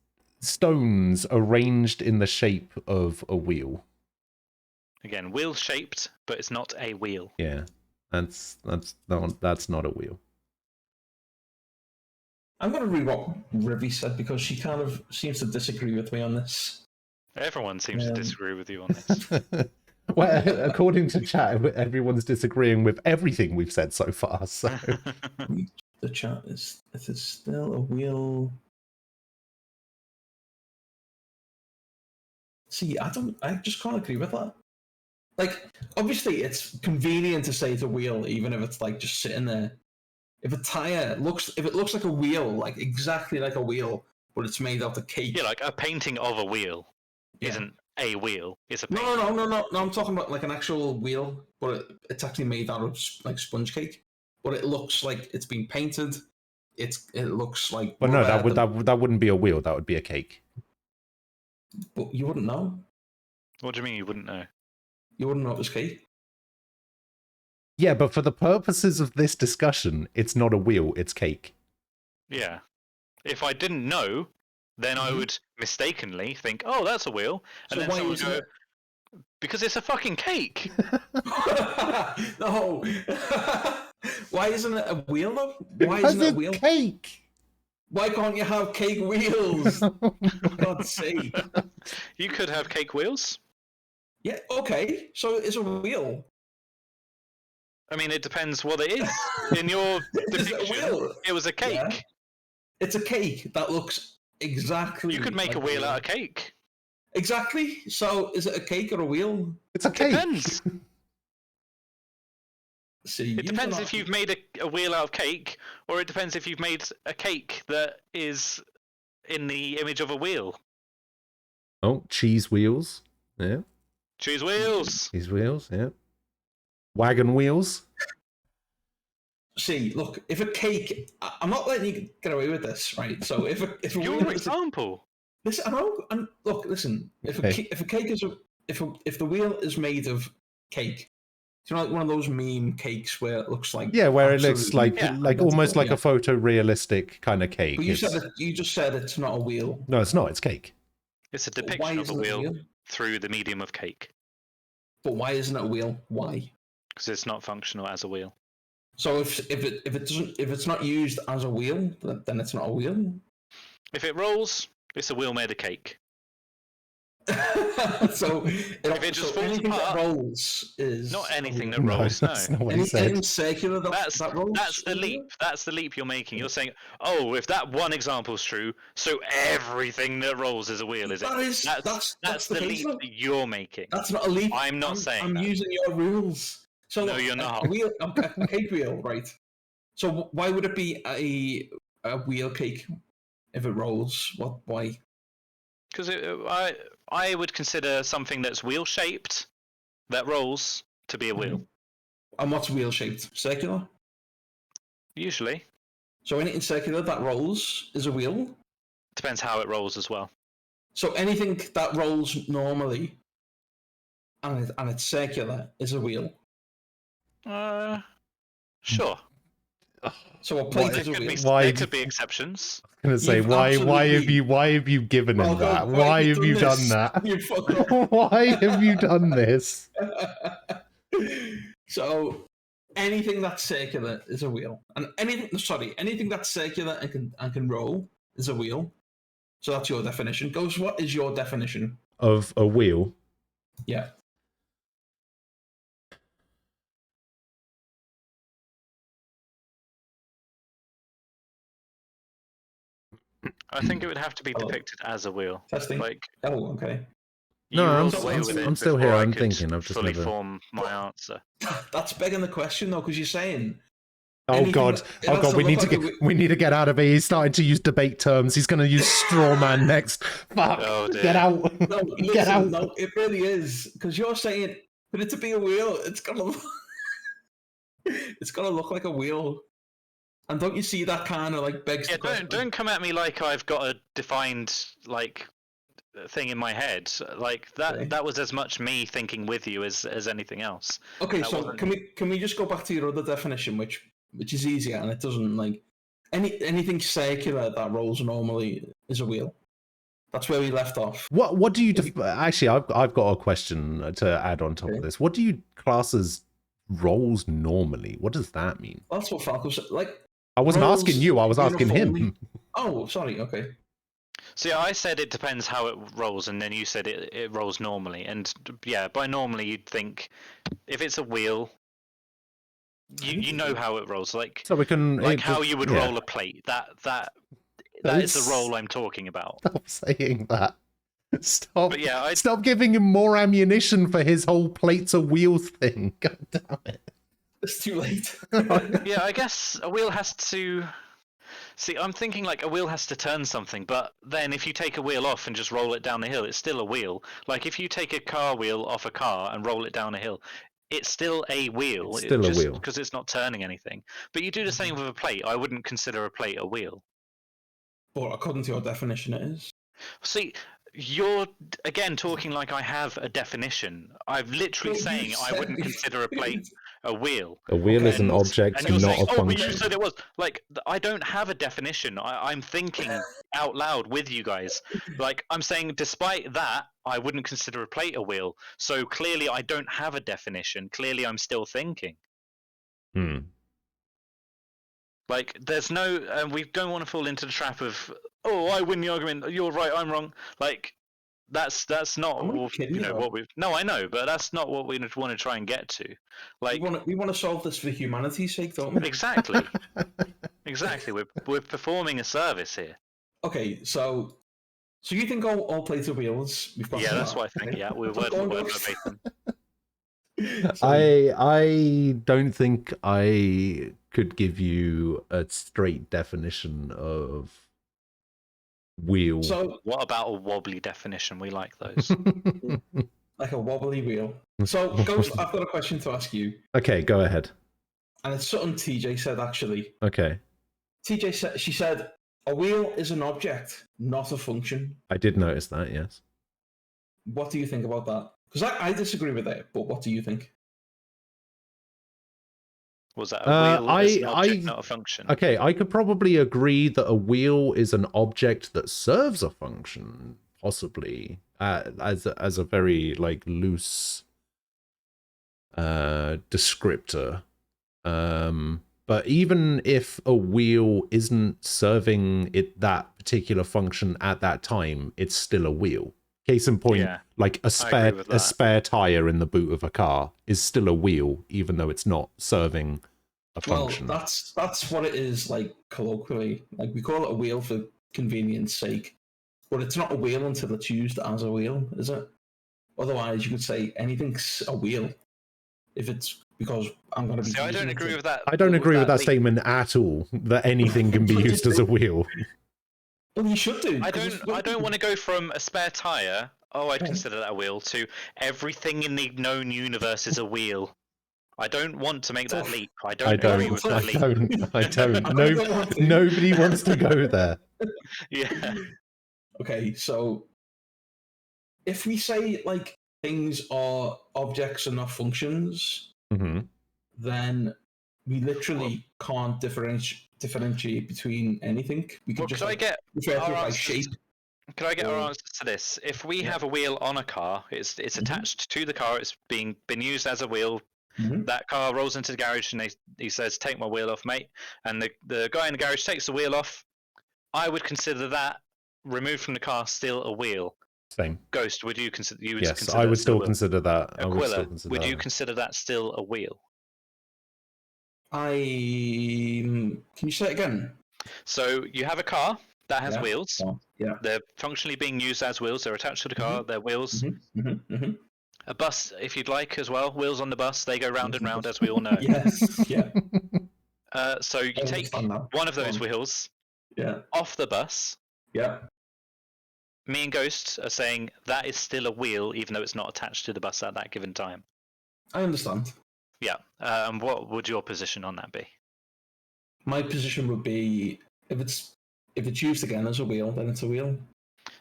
stones arranged in the shape of a wheel. Again, wheel shaped, but it's not a wheel. Yeah, that's not a wheel. I'm going to read what Rivy said because she kind of seems to disagree with me on this. Everyone seems to Um, disagree with you on this. Well, according to chat, everyone's disagreeing with everything we've said so far. So The chat is if it's still a wheel. See, I just can't agree with that. Like, obviously, it's convenient to say it's a wheel, even if it's like just sitting there. If it looks like a wheel, like exactly like a wheel, but it's made out of cake. Yeah, like a painting of a wheel Yeah. isn't a wheel. It's a painting. No. I'm talking about like an actual wheel, but it's actually made out of like sponge cake. But it looks like it's been painted. It looks like. but no, rubber, that wouldn't be a wheel. That would be a cake. But you wouldn't know. What do you mean you wouldn't know? You wouldn't know it was cake. Yeah, but for the purposes of this discussion, it's not a wheel. It's cake. Yeah. If I didn't know, then I Mhm. would mistakenly think, "Oh, that's a wheel," and So then why someone would isn't go, it? "Because it's a fucking cake." No. Why isn't it a wheel though? Why Because isn't it a it's wheel? cake. Why can't you have cake wheels? For God's sake. You could have cake wheels. Yeah, okay. So it's a wheel. I mean, it depends what it is. In your Is it a depiction, wheel? it was a cake. Yeah. It's a cake that looks exactly. You could make like a wheel out of cake. Exactly. So is it a cake or a wheel? It's a cake. Depends. See, It depends if you've made a wheel out of cake, or it depends if you've made a cake that is in the image of a wheel. Oh, cheese wheels. Yeah, Choose wheels. cheese wheels. Yeah, wagon wheels. See, look, if a cake, I'm not letting you get away with this, right? So if a Your wheel is example. listen, I know, and look, listen. If Okay. if a cake is if the wheel is made of cake, do you know, like one of those meme cakes where it looks like Yeah, where it looks absolutely- like almost like Yeah. a photorealistic kind of cake. But you It's- said you just said it's not a wheel. no, it's not. It's cake. It's a But depiction of a isn't it wheel through the medium of cake, But why isn't it a wheel? Why? because it's not functional as a wheel. So if it's not used as a wheel, then it's not a wheel. If it rolls, it's a wheel made of cake. So if it just falls anything apart, that rolls is not anything that No, rolls. No, that's not what he anything said. circular that rolls. That's the leap. That's the leap you're making. You're saying, oh, if that one example's true, so everything that rolls is a wheel, is it? That's the leap that you're making. That's not a leap. I'm not saying I'm that. using your rules. So No, you're not. A wheel, a cake wheel, right? So why would it be a wheel cake if it rolls? What? Why? Because I would consider something that's wheel shaped that rolls to be a wheel. And what's wheel shaped? Circular. Usually. So anything circular that rolls is a wheel. Depends how it rolls as well. So anything that rolls normally and it's circular is a wheel. Sure. So a plate is a wheel. There could be exceptions. I'm gonna say why have you given him that? Why have you done that? You fuck up. Why have you done this? So anything that's circular is a wheel, and anything that's circular and can roll is a wheel. So that's your definition. Ghost, what is your definition of a wheel? Yeah. I think it would have to be depicted as a wheel. Testing. Like, okay. No, I'm still here. I'm thinking. I've just fully never form my answer. That's begging the question, though, because you're saying. Oh God! We need to get out of here. He's starting to use debate terms. He's going to use straw man next. Fuck! Oh, get out! No, listen, get out! No, it really is because you're saying for it to be a wheel, it's gonna look like a wheel. And don't you see that kind of like begs the question? Don't come at me like I've got a defined like thing in my head. Like that Okay. That was as much me thinking with you as anything else. Okay, That so wasn't- can we just go back to your other definition, which is easier and it doesn't like anything circular that rolls normally is a wheel. That's where we left off. What do you actually? I've got a question to add on top of this. What do you class as rolls normally? What does that mean? That's what Falco said. Like I wasn't rolls asking you. I was asking him. uniformly. Oh, sorry. Okay. So yeah, I said it depends how it rolls, and then you said it rolls normally. And yeah, by normally you'd think if it's a wheel, you know how it rolls. Like So we can how you would roll a plate. That is the roll I'm talking about. Stop saying that. Stop. But yeah, Stop giving him more ammunition for his whole plates of wheels thing. God damn it. It's too late. Yeah, I guess a wheel has to. See, I'm thinking like a wheel has to turn something, but then if you take a wheel off and just roll it down the hill, it's still a wheel. Like if you take a car wheel off a car and roll it down a hill, it's still a wheel. It's still a wheel. Because it's not turning anything. But you do the same with a plate. I wouldn't consider a plate a wheel. Well, according to your definition, it is. See, you're again talking like I have a definition. I'm literally saying I wouldn't consider a plate a wheel. A wheel is an object and you're and not saying, a oh, function. but you said it was. Like, I don't have a definition. I'm thinking out loud with you guys. Like, I'm saying despite that, I wouldn't consider a plate a wheel. So clearly I don't have a definition. Clearly I'm still thinking. Like, there's no... And we don't want to fall into the trap of, oh, I win the argument, you're right, I'm wrong. Like, that's not what we've... No, I know, but that's not what we want to try and get to. Like, we want to solve this for humanity's sake, don't we? Exactly. Exactly. We're performing a service here. Okay, so you think all plates are wheels? Yeah, that's what I think. Yeah, we're word for word verbatim. I don't think I could give you a straight definition of wheel. So what about a wobbly definition? We like those. Like a wobbly wheel. So Ghost, I've got a question to ask you. Okay, go ahead. And it's something TJ said actually. Okay. TJ said she said a wheel is an object, not a function. I did notice that, yes. What do you think about that? Because I disagree with it, but what do you think? Was that a wheel is an object, not a function? Okay, I could probably agree that a wheel is an object that serves a function, possibly, as a very like loose descriptor. But even if a wheel isn't serving it that particular function at that time, it's still a wheel. Case in point, Yeah, like a spare tire in the boot of a car is still a wheel, even though it's not serving a function. Well, that's what it is, like colloquially. Like we call it a wheel for convenience sake, but it's not a wheel until it's used as a wheel, is it? Otherwise, you could say anything's a wheel if it's because I'm going to be. See, I don't agree with that. I don't agree with that statement at all. That anything can be used as a wheel. Well, you should do. I don't want to go from a spare tire. Oh, I'd consider that a wheel. To everything in the known universe is a wheel. I don't want to make that leap. I don't. Agree with that leap. I don't. Nobody wants to go there. Yeah. Okay, so if we say like things are objects and not functions, then we literally can't differentiate between anything. We can just refer to it by shape. Could I get our answers to this? If we have a wheel on a car, it's attached to the car, it's been used as a wheel. That car rolls into the garage and he says, "Take my wheel off, mate." And the guy in the garage takes the wheel off. I would consider that removed from the car still a wheel. Same. Ghost, would you consider? Yes, I would still consider that. Aquila, would you consider that still a wheel? Can you say it again? So you have a car that has wheels. Yeah. They're functionally being used as wheels. They're attached to the car. They're wheels. A bus, if you'd like, as well. Wheels on the bus. They go round and round, as we all know. Yes. Yeah. So you take one of those wheels. Yeah. Off the bus. Yeah. Me and Ghost are saying that is still a wheel, even though it's not attached to the bus at that given time. I understand. Yeah. And what would your position on that be? My position would be if it's used again as a wheel, then it's a wheel.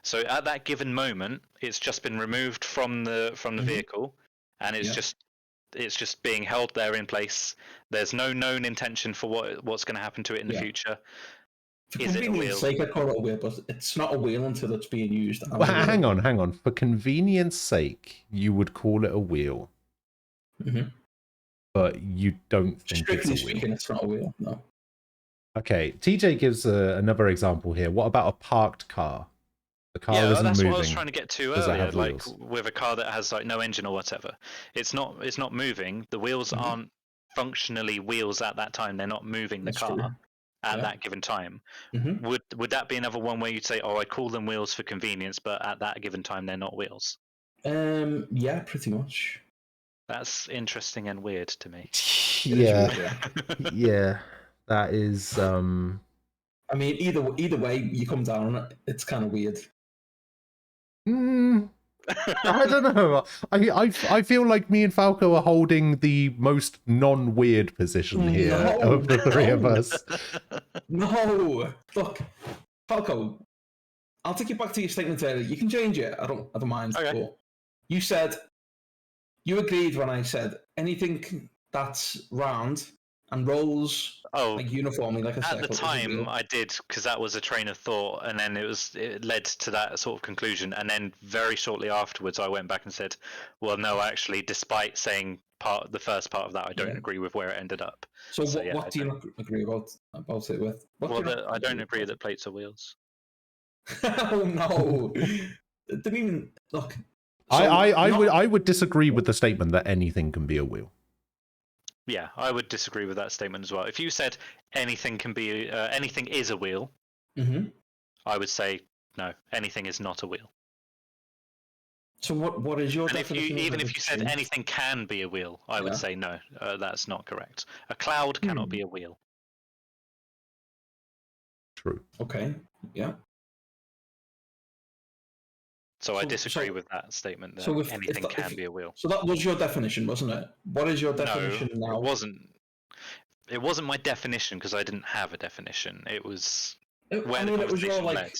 So at that given moment, it's just been removed from the vehicle, and it's just being held there in place. There's no known intention for what's going to happen to it in the future. For convenience sake, I call it a wheel, but it's not a wheel until it's being used. Well, hang on. For convenience sake, you would call it a wheel. But you don't think it's a wheel. Speaking, it's not a wheel, no. Okay, TJ gives another example here. What about a parked car? The car isn't moving. That's what I was trying to get to earlier. Like wheels? with a car that has like no engine or whatever, it's not moving. The wheels aren't functionally wheels at that time. They're not moving the car at that given time. Would that be another one where you'd say, "Oh, I call them wheels for convenience, but at that given time they're not wheels"? Yeah, pretty much. That's interesting and weird to me. Yeah. Yeah. That is. I mean, either way you come down on it, it's kind of weird. I don't know. I feel like me and Falco are holding the most non-weird position here of the three of us. No, look, Falco, I'll take you back to your statement earlier. You can change it. I don't mind. Okay. But you said you agreed when I said anything that's round and rolls like uniformly, like a circle. At the time, I did, because that was a train of thought, and then it led to that sort of conclusion. And then very shortly afterwards, I went back and said, "Well, no, actually, despite saying the first part of that, I don't agree with where it ended up." So what do you not agree about it with? I don't agree that plates are wheels. Oh no! Didn't even look. I would disagree with the statement that anything can be a wheel. Yeah, I would disagree with that statement as well. If you said anything is a wheel, I would say no, anything is not a wheel. So what is your definition? Even if you said anything can be a wheel, I would say no, that's not correct. A cloud cannot be a wheel. True. Okay. Yeah. So I disagree with that statement that anything can be a wheel. So that was your definition, wasn't it? What is your definition now? It wasn't. It wasn't my definition because I didn't have a definition. It was where the conversation led.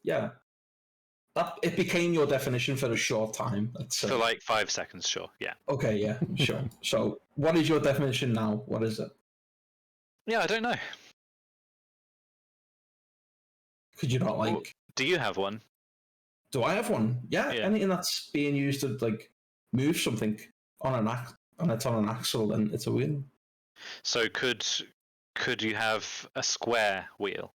Yeah. It became your definition for a short time. For like 5 seconds, sure. Yeah. Okay, yeah, sure. So what is your definition now? What is it? Yeah, I don't know. Could you not like... Do you have one? Do I have one? Yeah, anything that's being used to like move something on it's on an axle, then it's a wheel. So could you have a square wheel?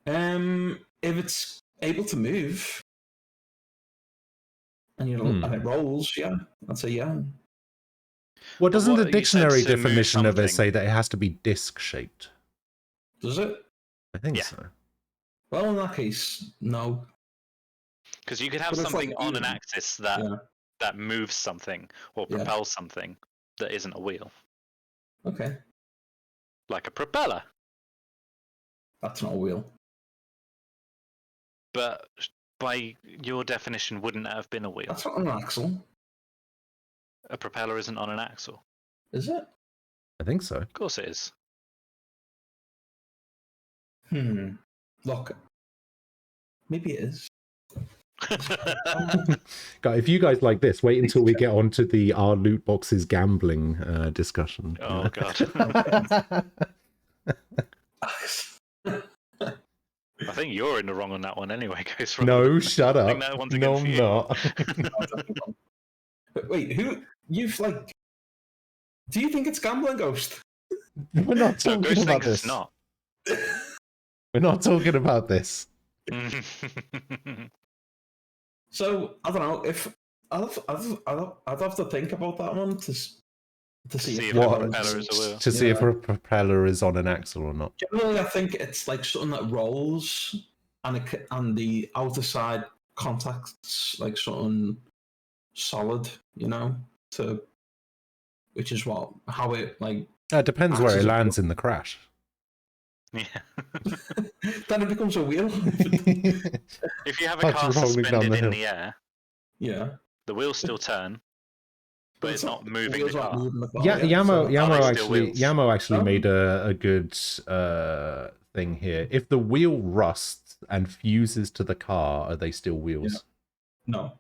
If it's able to move, and and it rolls. Yeah, I'd say yeah. Well, doesn't the you said dictionary to move definition of it something. say that it has to be disc shaped? Does it? I think Yeah. so. Well, in that case, no. Because you could have But it's something like on an even- axis that Yeah. that moves something or Yeah. propels something that isn't a wheel, Okay, like a propeller. that's not a wheel. But by your definition, wouldn't that have been a wheel? That's not an axle, A propeller isn't on an axle. is it? I think so. Of course it is. Look, maybe it is. God, if you guys like this, wait until we get on to the our loot boxes gambling discussion. Oh god. I think you're in the wrong on that one anyway, Ghost Rider. No, shut I up. think that one's No, again I'm for you. not. But wait, you've like? Do you think it's gambling, Ghost? We're not No, talking Ghost about thinks this. it's not. We're not talking about this. So I don't know if I'd have to think about that one to see See if if a What? propeller is a wheel. To see if Yeah. a propeller is on an axle or not. Generally, I think it's like something that rolls, and the outer side contacts like something solid, which is how it like. It depends where it Axes are lands in the crash. Yeah. Then it becomes a wheel. If you have a That's car rolling down suspended the in hill. the air, Yeah, the wheels still turn, but it's not moving the wheels aren't car. moving the car. Yeah, Yamo they still wheels? actually Oh. made a good thing here. If the wheel rusts and fuses to the car, are they still wheels? No,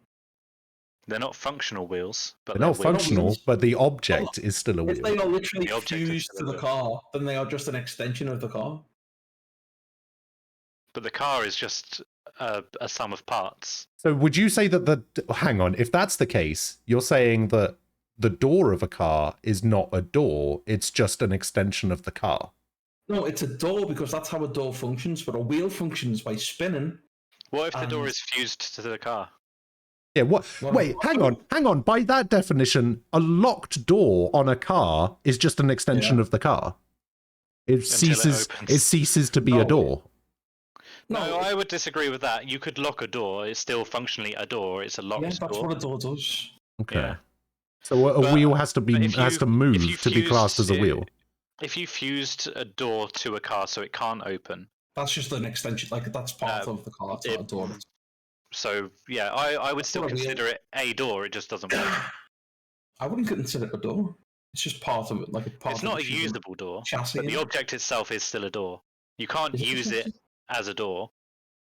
They're not functional wheels, but They're not wheels. functional, wheels. but the object is still a if wheel. they are literally The object is fused to still a the wheel. car, then they are just an extension of the car. But the car is just a sum of parts. So would you say that hang on, if that's the case, you're saying that the door of a car is not a door, it's just an extension of the car. No, it's a door because that's how a door functions. But a wheel functions by spinning. What if the door And- is fused to the car? Yeah, what? Well, Wait, hang on. By that definition, a locked door on a car is just an extension of the car. It ceases to be a No. door. No, I would disagree with that. You could lock a door. It's still functionally a door. It's a locked Yeah, that's door. what a door does. Okay. Yeah. So a But- wheel has to but if you move to be fused classed as a wheel. If you fused a door to a car so it can't open, That's just an extension. Like that's part of the car. It's not a door. so yeah, I would That's still what a wheel- consider it a door. It just doesn't work. I wouldn't consider it a door. It's just part of it, like a part. It's of not the a human usable door, chassis. but the object itself is still a door. You can't Is it use it as a door,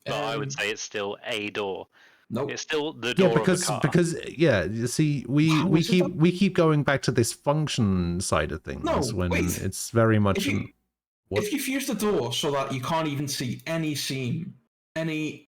but I would say it's still a door. Nope. It's still the Yeah, door of the car. because you see, we is it keep going back to this function side of things No, when wait. it's very much. If you, What? if you fuse the door so that you can't even see any seam, any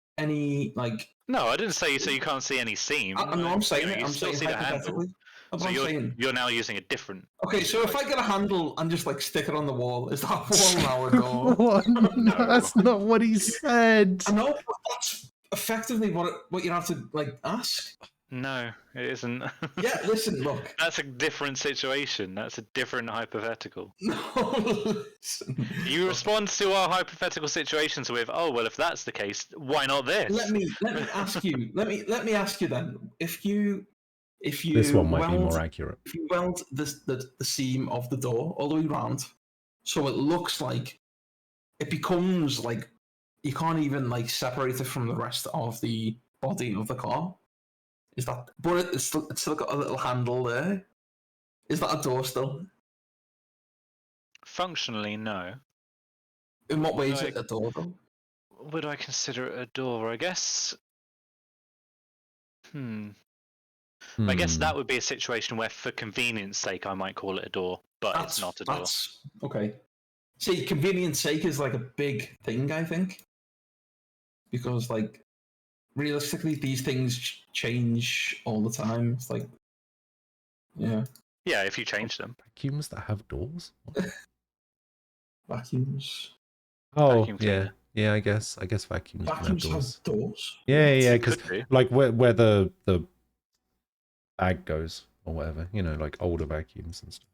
like. No, I didn't say so. You can't see any seam. I know I'm saying it. You I'm still saying see the handle. hypothetically. That's So what I'm saying. you're now using a different. Okay, so if I get a handle and just like stick it on the wall, is that wall now a door? What? No, that's not what he said. I know, but that's effectively what you have to like ask. No, it isn't. Yeah, listen, look. That's a different situation. That's a different hypothetical. No, listen. You respond to our hypothetical situations with, "Oh well, if that's the case, why not this?" Let me ask you. Let me ask you then. If you This one might be more accurate. If you weld the seam of the door all the way around, so it looks like it becomes like you can't even like separate it from the rest of the body of the car. Is that? But it's still got a little handle there. Is that a door still? Functionally, no. In what way is Like- it a door though? Would I consider it a door? I guess. I guess that would be a situation where, for convenience sake, I might call it a door, but it's not a door. That's okay. See, convenience sake is like a big thing, I think, because like realistically, these things change all the time. It's like, yeah, Yeah, if you change them. Vacuums that have doors. vacuums. Oh, Vacuum cleaner. yeah. I guess vacuums can have Vacuums doors. have doors. Yeah, because Could do. like where the bag goes or whatever. You know, like older vacuums and stuff.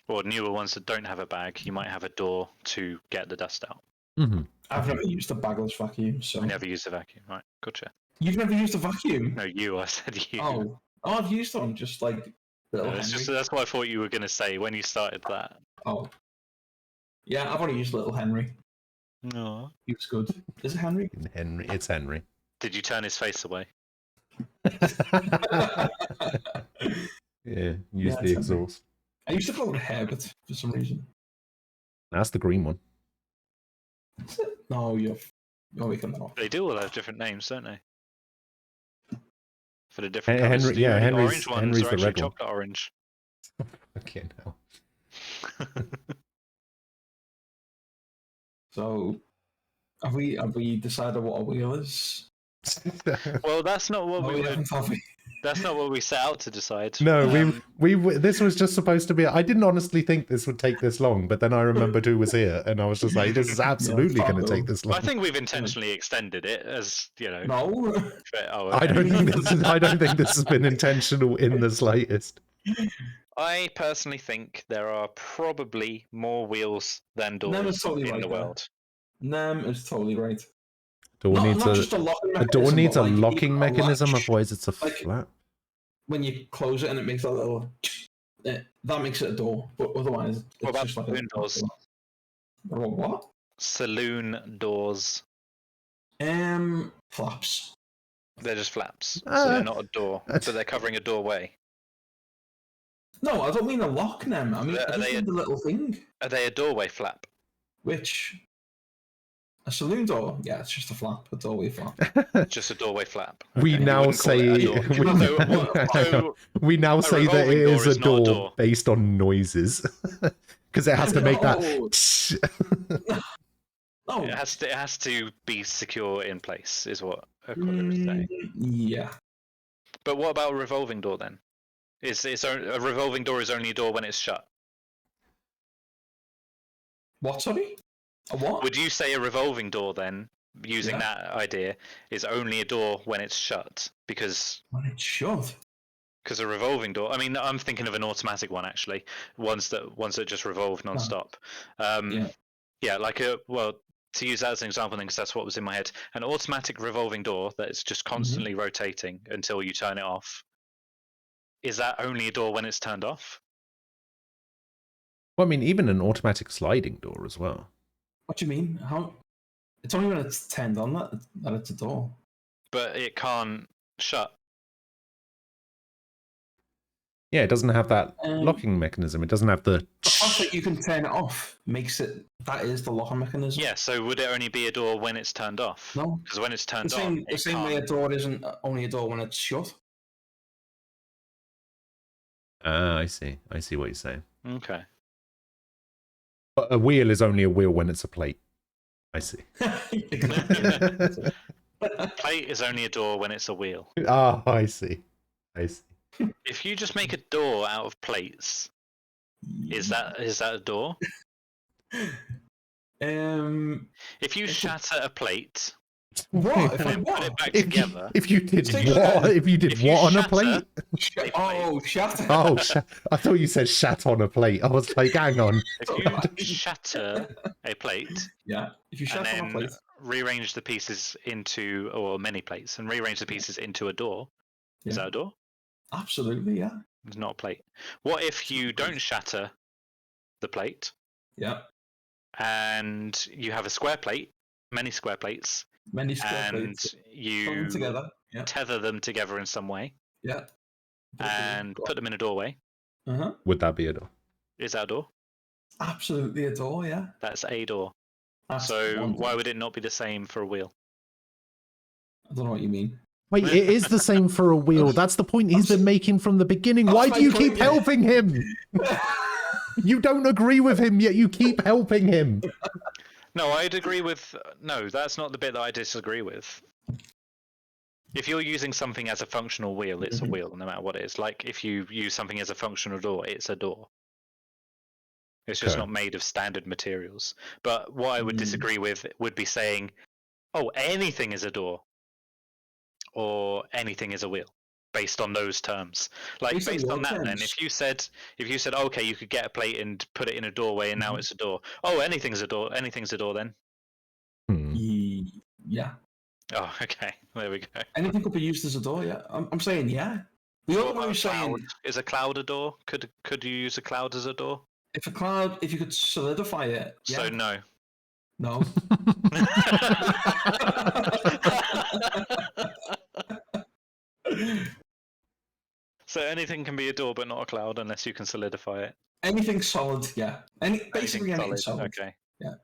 Or newer ones that don't have a bag, you might have a door to get the dust out. Mm-hmm. I've never used a bagless vacuum, so. I never used a vacuum. Right, gotcha. You've never used a vacuum? No, you. I said you. Oh, I've used one, just like little No, Henry. that's what I thought you were going to say when you started that. Oh. Yeah, I've only used little Henry. No. He was good. Is it Henry? Henry, it's Henry. Did you turn his face away? Yeah, use the exhaust. I used to call it Herbert for some reason. That's the green one. Is it? No, you're making that off. They do all have different names, don't they? For the different colours. Henry, The yeah, only Henry's, orange ones Henry's are the actually red one. chocolate orange. Okay, now. So, have we decided what a wheel is? Well, that's not what No, we we were. haven't, have we? That's not what we set out to decide. No, we this was just supposed to be. I didn't honestly think this would take this long, but then I remembered who was here, and I was just like, "This is absolutely going to take this long." I think we've intentionally extended it, as you know. No. Oh, I okay. don't think this has been intentional in the slightest. I personally think there are probably more wheels than doors totally in right the there. world. Nem is totally right. Door needs not just a locking a mechanism, door needs a but, like, locking even a mechanism, latch. otherwise it's a Like- flat. When you close it and it makes a little, that makes it a door. But otherwise, it's What about just like saloon doors? What? Saloon doors. Flaps. They're just flaps. So Ah. they're not a door, but they're covering a doorway. No, I don't mean a lock, Nem. I mean, Are I just they mean the little thing. Are they a doorway flap? Which a saloon door? Yeah, it's just a flap, a doorway flap. Just a doorway flap. We Okay, you now wouldn't call it say a door. So, we now say that it revolving is door a is not a door door. based on noises because it has to make that. No. it has to be secure in place, is what Aquila was saying. Yeah. But what about a revolving door then? A revolving door is only a door when it's shut? What, sorry? A what? Would you say a revolving door then, using Yeah. that idea, is only a door when it's shut? Because When it's shut. a revolving door. I mean, I'm thinking of an automatic one actually. Ones that just revolve non-stop. Yeah, like to use that as an example, because that's what was in my head. An automatic revolving door that is just constantly rotating until you turn it off. Is that only a door when it's turned off? Well, I mean, even an automatic sliding door as well. What do you mean? How? It's only when it's turned on that it's a door. But it can't shut. Yeah, it doesn't have that locking mechanism. It doesn't have the. The fact that you can turn it off makes it. That is the locking mechanism. Yeah, so would it only be a door when it's turned off? No. Because when it's turned The on, same way a door isn't only a door when it's shut. Ah, I see. I see what you're saying. Okay. But a wheel is only a wheel when it's a plate. I see. Plate is only a door when it's a wheel. Ah, I see. I see. If you just make a door out of plates, is that a door? If you shatter a plate What? If I and put it what? back together, If you did Say what? that. If you did If you what on a shatter- plate? Oh, shatter. Oh, I thought you said shat on a plate. I was like, hang on. if you shatter a plate Yeah. If you and shatter on a then plate. rearrange the pieces into, or many plates, and rearrange the pieces into a door, is Yeah. that a door? Absolutely, yeah. It's not a plate. What if you don't shatter the plate Yeah. and you have a square plate, many square plates, Many square and plates. Put you them together. Yeah. tether them together in some way Yeah. and put them in a doorway? Uh-huh. Would that be a door? Is that a door? Absolutely a door, yeah. That's a door. That's So one why door. would it not be the same for a wheel? I don't know what you mean. Wait, it is the same for a wheel. That's the point he's been making from the beginning. Why That's do you my keep point, yeah. helping him? You don't agree with him, yet you keep helping him. No, I'd agree with. No, that's not the bit that I disagree with. If you're using something as a functional wheel, it's a wheel, no matter what it is. Like if you use something as a functional door, it's a door. It's just Okay. not made of standard materials. But what I would disagree with would be saying, oh, anything is a door. Or anything is a wheel. based on those terms. Like based on that, then if you said okay, you could get a plate and put it in a doorway, and now it's a door. Oh, anything's a door. Anything's a door then. Yeah. Oh, okay. There we go. Anything could be used as a door. Yeah, I'm saying yeah. The other one who's saying is a cloud a door? Could you use a cloud as a door? If you could solidify it. Yeah. So no. No. So anything can be a door, but not a cloud, unless you can solidify it. Anything solid, yeah. Basically anything solid. Okay. Yeah.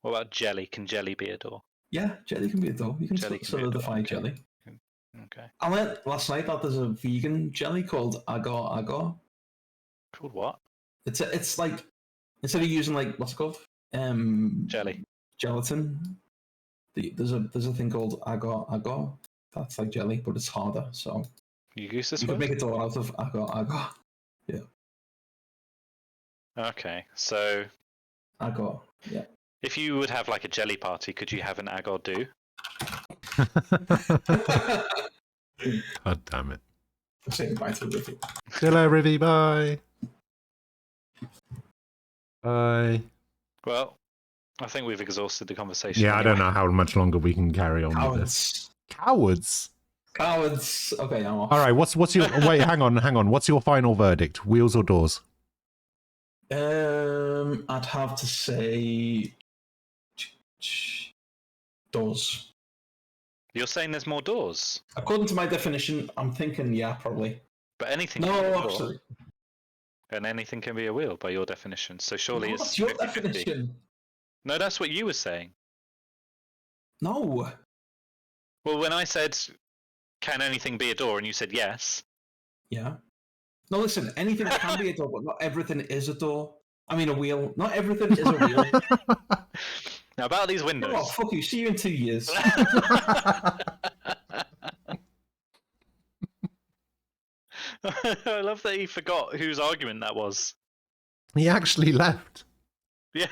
What about jelly? Can jelly be a door? Yeah, jelly can be a door. You can solidify jelly. Okay. I learned last night that there's a vegan jelly called agar agar. Called what? It's like instead of using like what's it called? Jelly. Gelatin. There's a thing called agar agar. That's like jelly, but it's harder. So you use this. You could make a door out of agar agar. Yeah. Okay, so agar. Yeah. If you would have like a jelly party, could you have an agar do? God damn it. I'm saying bye to Rivy. Hello, Rivy. Bye. Bye. Well, I think we've exhausted the conversation. Yeah, anyway. I don't know how much longer we can carry on with this. Cowards. Cowards. Okay, I'm off. All right. What's your wait? Hang on. What's your final verdict? Wheels or doors? I'd have to say doors. You're saying there's more doors? According to my definition, I'm thinking yeah, probably. But anything. No, actually. And anything can be a wheel by your definition. So surely it's it's your 50-50. definition. No, that's what you were saying. No. Well, when I said, "Can anything be a door?" and you said yes. Yeah. No, listen. Anything can be a door, but not everything is a door. I mean, a wheel. Not everything is a wheel. Now about these windows. Oh, fuck you. See you in 2 years. I love that he forgot whose argument that was. He actually left. Yeah.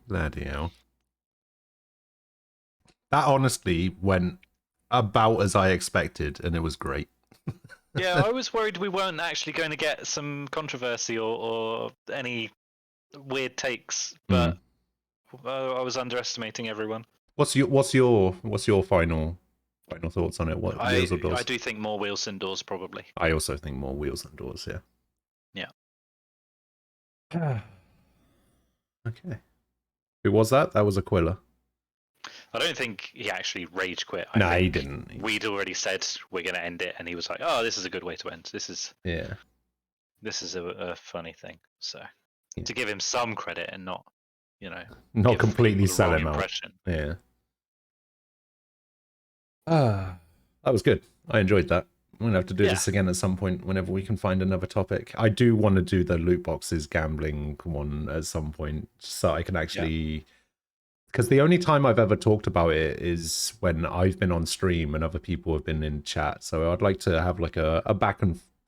Bloody hell. That honestly went about as I expected, and it was great. Yeah, I was worried we weren't actually going to get some controversy or any weird takes, but I was underestimating everyone. What's your final thoughts on it? What wheels or doors? I do think more wheels than doors, probably. I also think more wheels than doors. Yeah. Yeah. Okay. Who was that? That was Aquila. I don't think he actually rage quit. No, he didn't. We'd already said we're going to end it, and he was like, "Oh, this is a good way to end. This is a funny thing." So to give him some credit and not, not completely sell him out. Yeah. That was good. I enjoyed that. I'm gonna have to do this again at some point whenever we can find another topic. I do want to do the loot boxes gambling one at some point, so I can actually. Because the only time I've ever talked about it is when I've been on stream and other people have been in chat. So I'd like to have like a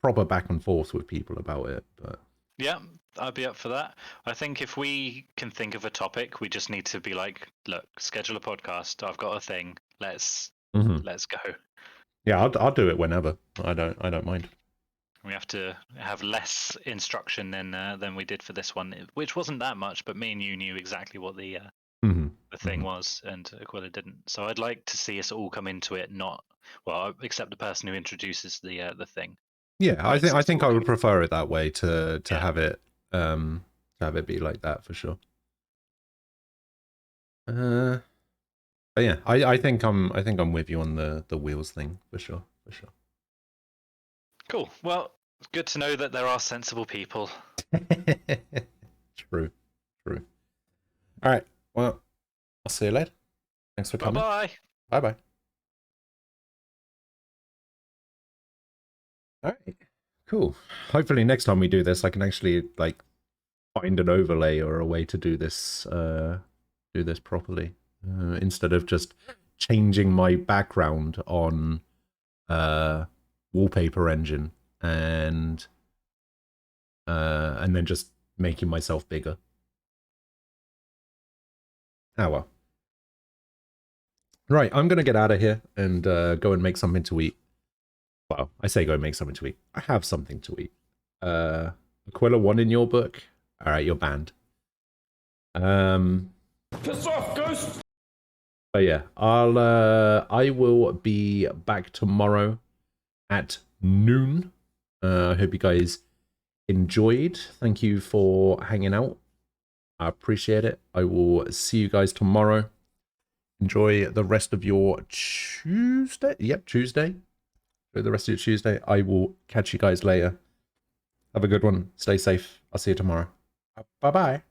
proper back and forth with people about it. But yeah, I'd be up for that. I think if we can think of a topic, we just need to be like, look, schedule a podcast. I've got a thing. Let's go. Yeah, I'll do it whenever. I don't mind. We have to have less instruction than we did for this one, which wasn't that much. But me and you knew exactly what the thing was, and Aquila didn't. So I'd like to see us all come into it, except the person who introduces the thing. Yeah, I think I would prefer it that way to have it be like that for sure. But yeah, I think I'm with you on the wheels thing for sure. Cool. Well, good to know that there are sensible people. True. All right. Well, I'll see you later. Thanks for coming. Bye. Bye. All right. Cool. Hopefully next time we do this, I can actually like find an overlay or a way to do this properly instead of just changing my background on Wallpaper Engine and then just making myself bigger. Oh well. Right, I'm going to get out of here and go and make something to eat. Well, I say go and make something to eat. I have something to eat. Aquila 1 in your book? Alright, you're banned. Piss off, Ghost! But yeah, I will be back tomorrow at noon. I hope you guys enjoyed. Thank you for hanging out. I appreciate it. I will see you guys tomorrow. Enjoy the rest of your Tuesday. Yep, Tuesday. Enjoy the rest of your Tuesday. I will catch you guys later. Have a good one. Stay safe. I'll see you tomorrow. Bye-bye.